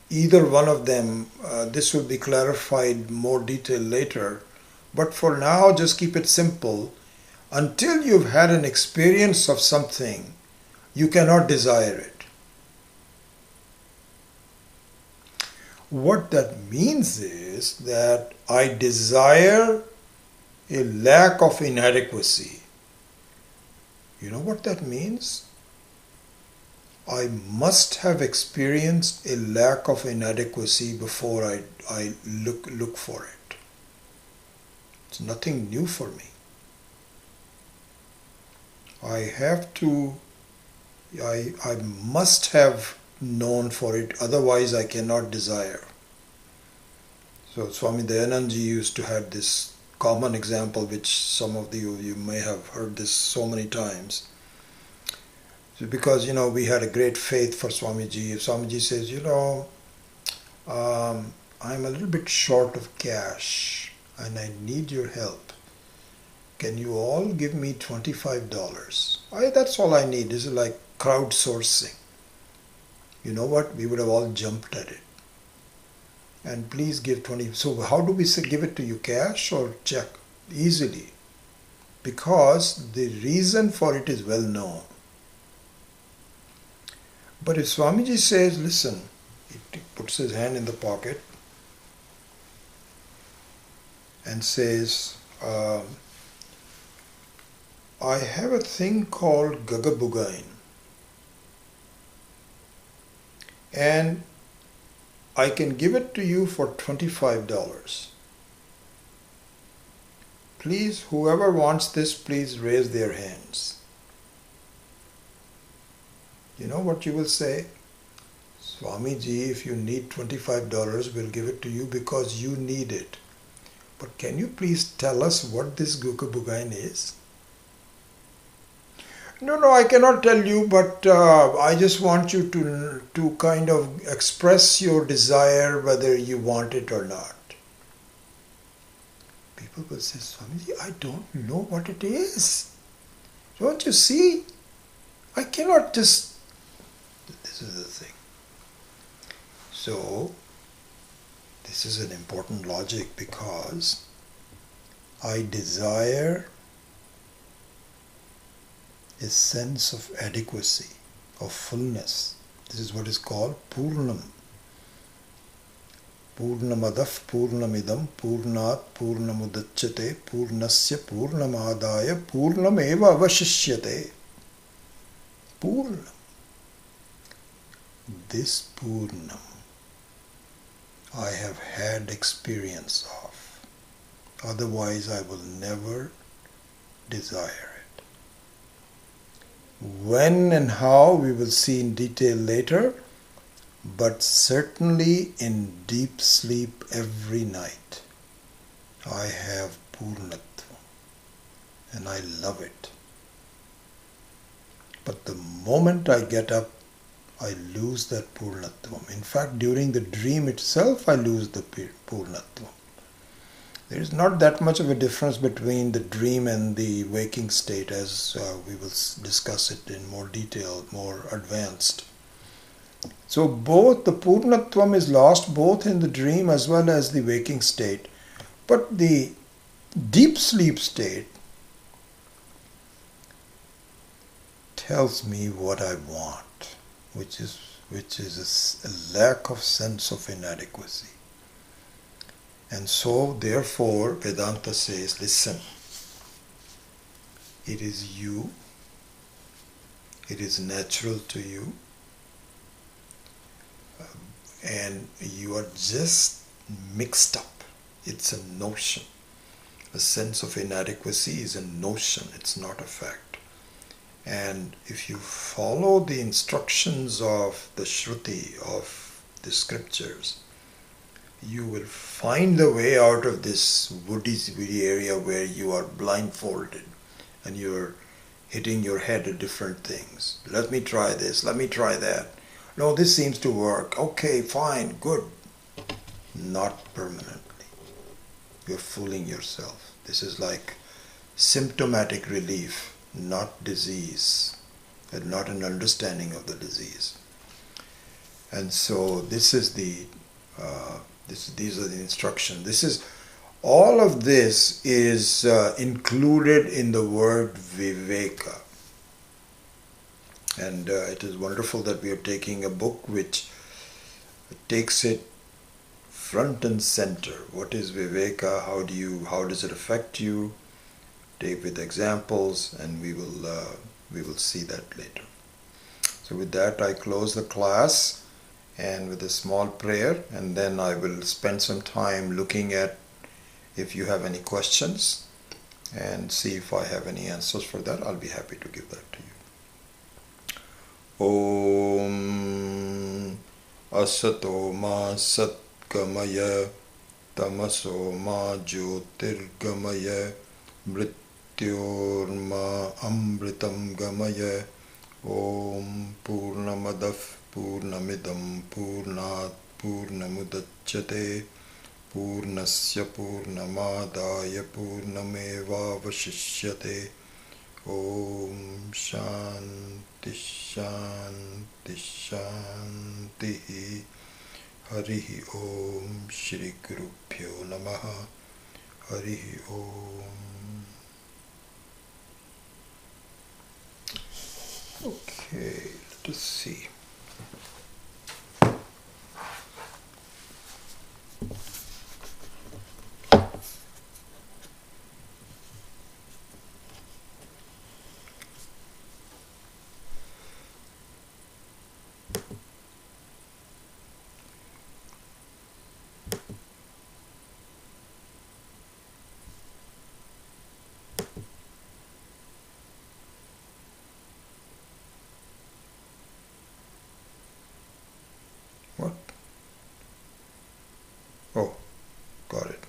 Speaker 1: either one of them. This will be clarified more detail later. But for now, just keep it simple. Until you've had an experience of something, you cannot desire it. What that means is that I desire a lack of inadequacy. You know what that means? I must have experienced a lack of inadequacy before I look for it. It's nothing new for me. I must have known for it, otherwise I cannot desire. So Swami Dayanand Ji used to have this common example, which some of you may have heard this so many times. So because, we had a great faith for Swamiji. If Swamiji says, I'm a little bit short of cash and I need your help. Can you all give me $25? That's all I need. This is like crowdsourcing. You know what? We would have all jumped at it. And please give 20. So how do we say give it to you, cash or check? Easily. Because the reason for it is well known. But if Swamiji says, listen, he puts his hand in the pocket and says, I have a thing called Gagabugain, and I can give it to you for $25. Please, whoever wants this, please raise their hands. You know what you will say? Swamiji, if you need $25, we'll give it to you because you need it. But can you please tell us what this Gagabugain is? No, I cannot tell you, but I just want you to kind of express your desire whether you want it or not. People will say, Swamiji, I don't know what it is. Don't you see? I cannot just... This is the thing. So, this is an important logic because I desire a sense of adequacy, of fullness. This is what is called Purnam. Purnamadaf Purnamidam Purnat Purnamudachyate Purnasya Purnamadaya Purnam eva avashishyate. Purnam. This Purnam I have had experience of. Otherwise I will never desire it. When and how we will see in detail later, but certainly in deep sleep every night I have Purnatva and I love it. But the moment I get up, I lose that Purnatvam. In fact, during the dream itself, I lose the Purnatvam. There is not that much of a difference between the dream and the waking state, as we will discuss it in more detail, more advanced. So both the Purnatvam is lost both in the dream as well as the waking state. But the deep sleep state tells me what I want, which is a lack of sense of inadequacy. And so, therefore, Vedanta says, listen, it is you, it is natural to you, and you are just mixed up. It's a notion. A sense of inadequacy is a notion, it's not a fact. And if you follow the instructions of the Shruti, of the scriptures, you will find the way out of this woody area where you are blindfolded and you're hitting your head at different things. Let me try this, let me try that. No, this seems to work. Okay, fine, good. Not permanently. You're fooling yourself. This is like symptomatic relief, not disease, and not an understanding of the disease. And so this is these are the instructions. This is all of this is included in the word Viveka. And it is wonderful that we are taking a book which takes it front and center. What is Viveka? How does it affect you? Take with examples, and we will see that later. So with that, I close the class and with a small prayer, and then I will spend some time looking at if you have any questions and see if I have any answers for that. I'll be happy to give that to you. Om Asato Ma Satgamaya Tamaso Ma Jyotirgamaya Mrityorma Amritam Gamaya. Om Purnamadav Purnamidam Purnat Purnamudachyate Purnasya Purnamadaya Purnamevavashishyate. Om Shanti Shanti Shanti. Harihi Om Shri Gurubhyo Namaha. Harihi Om. Okay, let us see. What? Oh, got it.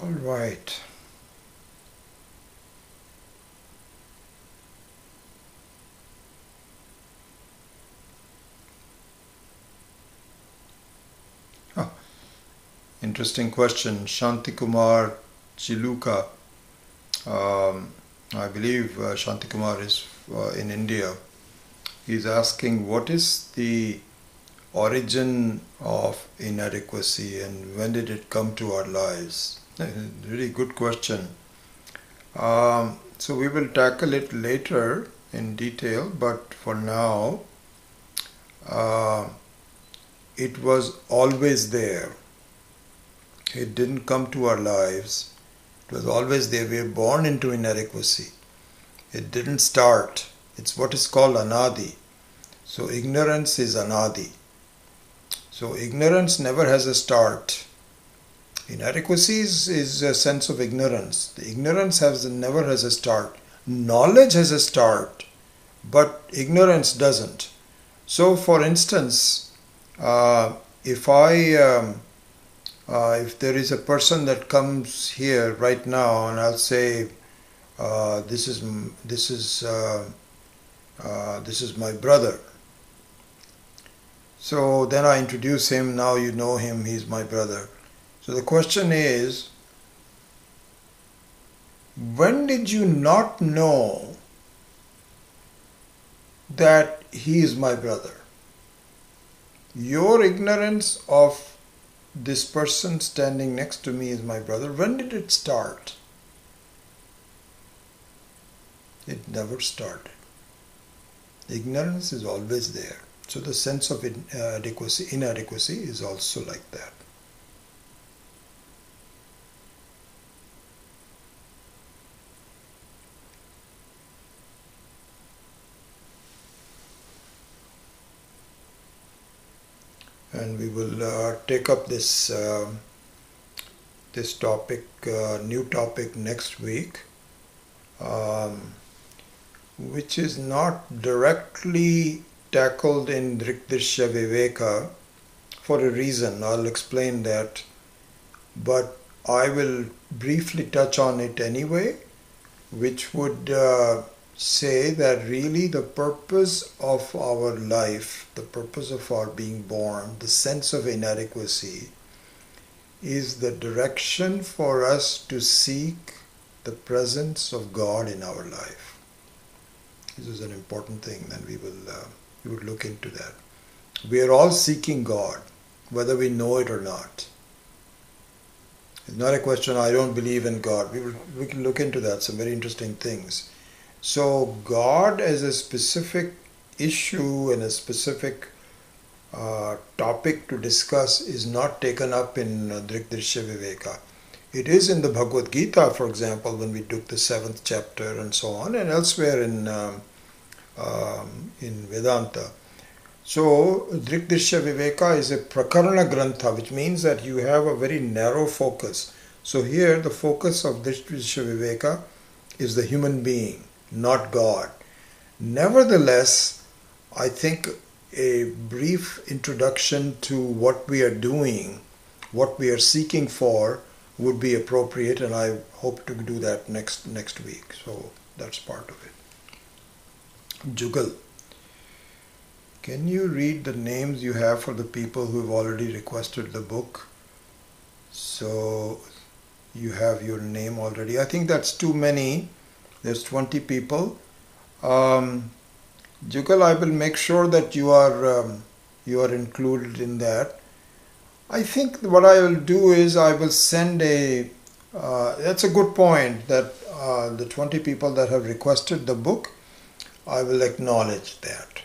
Speaker 1: All right. Interesting question. Shanti Kumar Chiluka. I believe Shanti Kumar is in India. He's asking, what is the origin of inadequacy and when did it come to our lives? Really good question. So we will tackle it later in detail, but for now, it was always there. It didn't come to our lives. It was always there. We are born into inadequacy. It didn't start. It's what is called anadi. So ignorance is anadi. So ignorance never has a start. Inadequacy is a sense of ignorance. The ignorance never has a start. Knowledge has a start, but ignorance doesn't. So for instance, if there is a person that comes here right now and I'll say, this is my brother. So then I introduce him, now you know him, he's my brother. So the question is, when did you not know that he is my brother? Your ignorance of this person standing next to me is my brother. When did it start? It never started. Ignorance is always there. So the sense of inadequacy is also like that. And we will take up this topic, new topic next week, which is not directly tackled in Drg Drsya Viveka for a reason. I'll explain that, but I will briefly touch on it anyway, which would say that really the purpose of our life, the purpose of our being born, the sense of inadequacy, is the direction for us to seek the presence of God in our life. This is an important thing, and we would look into that. We are all seeking God, whether we know it or not. It's not a question, I don't believe in God. We can look into that, some very interesting things. So God as a specific issue and a specific topic to discuss is not taken up in Drg Drsya Viveka. It is in the Bhagavad Gita, for example, when we took the 7th chapter and so on, and elsewhere in Vedanta. So, Drg Drsya Viveka is a prakarana grantha, which means that you have a very narrow focus. So here the focus of Drg Drsya Viveka is the human being, not God. Nevertheless, I think a brief introduction to what we are doing, what we are seeking for, would be appropriate, and I hope to do that next week. So that's part of it. Jugal, can you read the names you have for the people who have already requested the book? So you have your name already. I think that's too many. There's 20 people. Jugal, I will make sure that you are included in that. I think what I will do is I will send that's a good point, that the 20 people that have requested the book, I will acknowledge that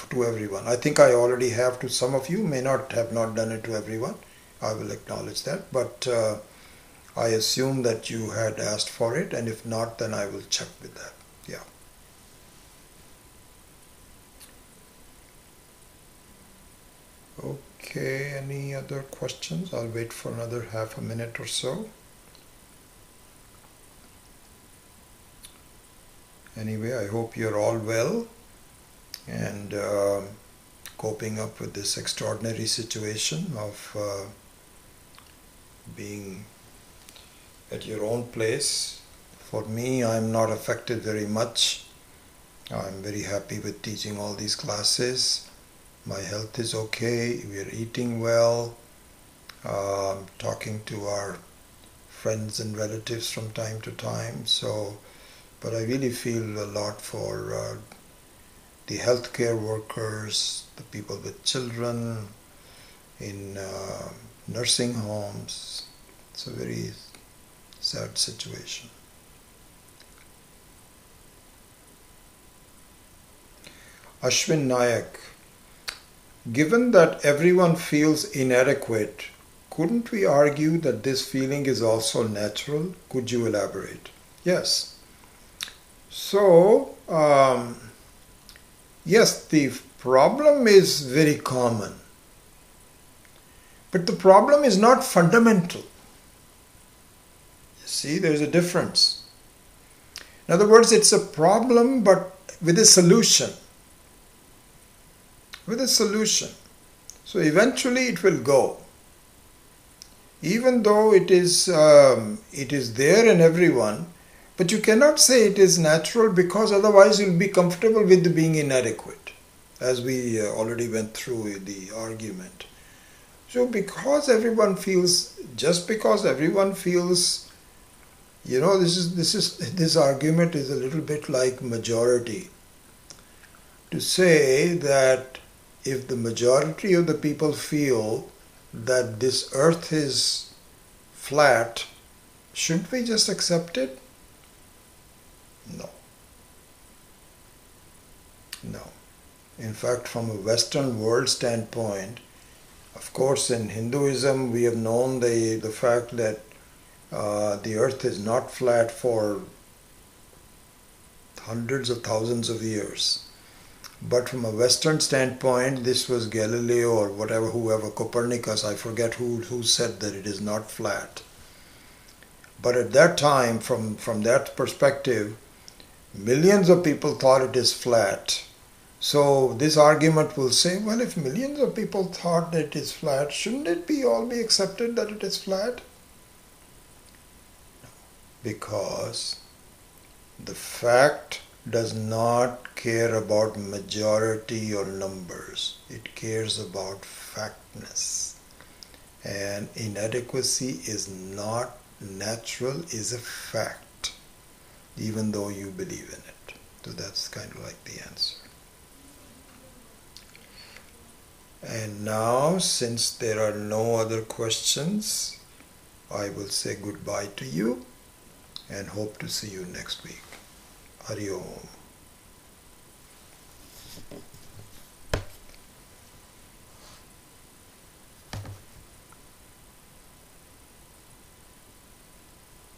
Speaker 1: to everyone. I think I already have to some of you, may not have not done it to everyone. I will acknowledge that, but I assume that you had asked for it, and if not, then I will check with that. Yeah. Okay, any other questions? I'll wait for another half a minute or so. Anyway, I hope you're all well and coping up with this extraordinary situation of being at your own place. For me, I'm not affected very much. I'm very happy with teaching all these classes. My health is okay, we are eating well, talking to our friends and relatives from time to time. But I really feel a lot for the healthcare workers, the people with children, in nursing homes. It's a very sad situation. Ashwin Nayak, given that everyone feels inadequate, couldn't we argue that this feeling is also natural? Could you elaborate? Yes. So, yes, the problem is very common. But the problem is not fundamental. You see, there's a difference. In other words, it's a problem but with a solution. With a solution. So eventually it will go. Even though it is there in everyone, but you cannot say it is natural, because otherwise you'll be comfortable with being inadequate, as we already went through the argument. So because everyone feels, this argument is a little bit like majority. To say that if the majority of the people feel that this earth is flat, shouldn't we just accept it? No. No. In fact, from a Western world standpoint, of course in Hinduism we have known the fact that the earth is not flat for hundreds of thousands of years. But from a Western standpoint, this was Galileo or whoever, Copernicus, I forget who said that it is not flat. But at that time, from that perspective, millions of people thought it is flat. So this argument will say, well, if millions of people thought that it is flat, shouldn't it all be accepted that it is flat? Because the fact does not care about majority or numbers. It cares about factness. And inadequacy is not natural, is a fact, even though you believe in it. So that's kind of like the answer. And now, since there are no other questions, I will say goodbye to you and hope to see you next week. Hari Om.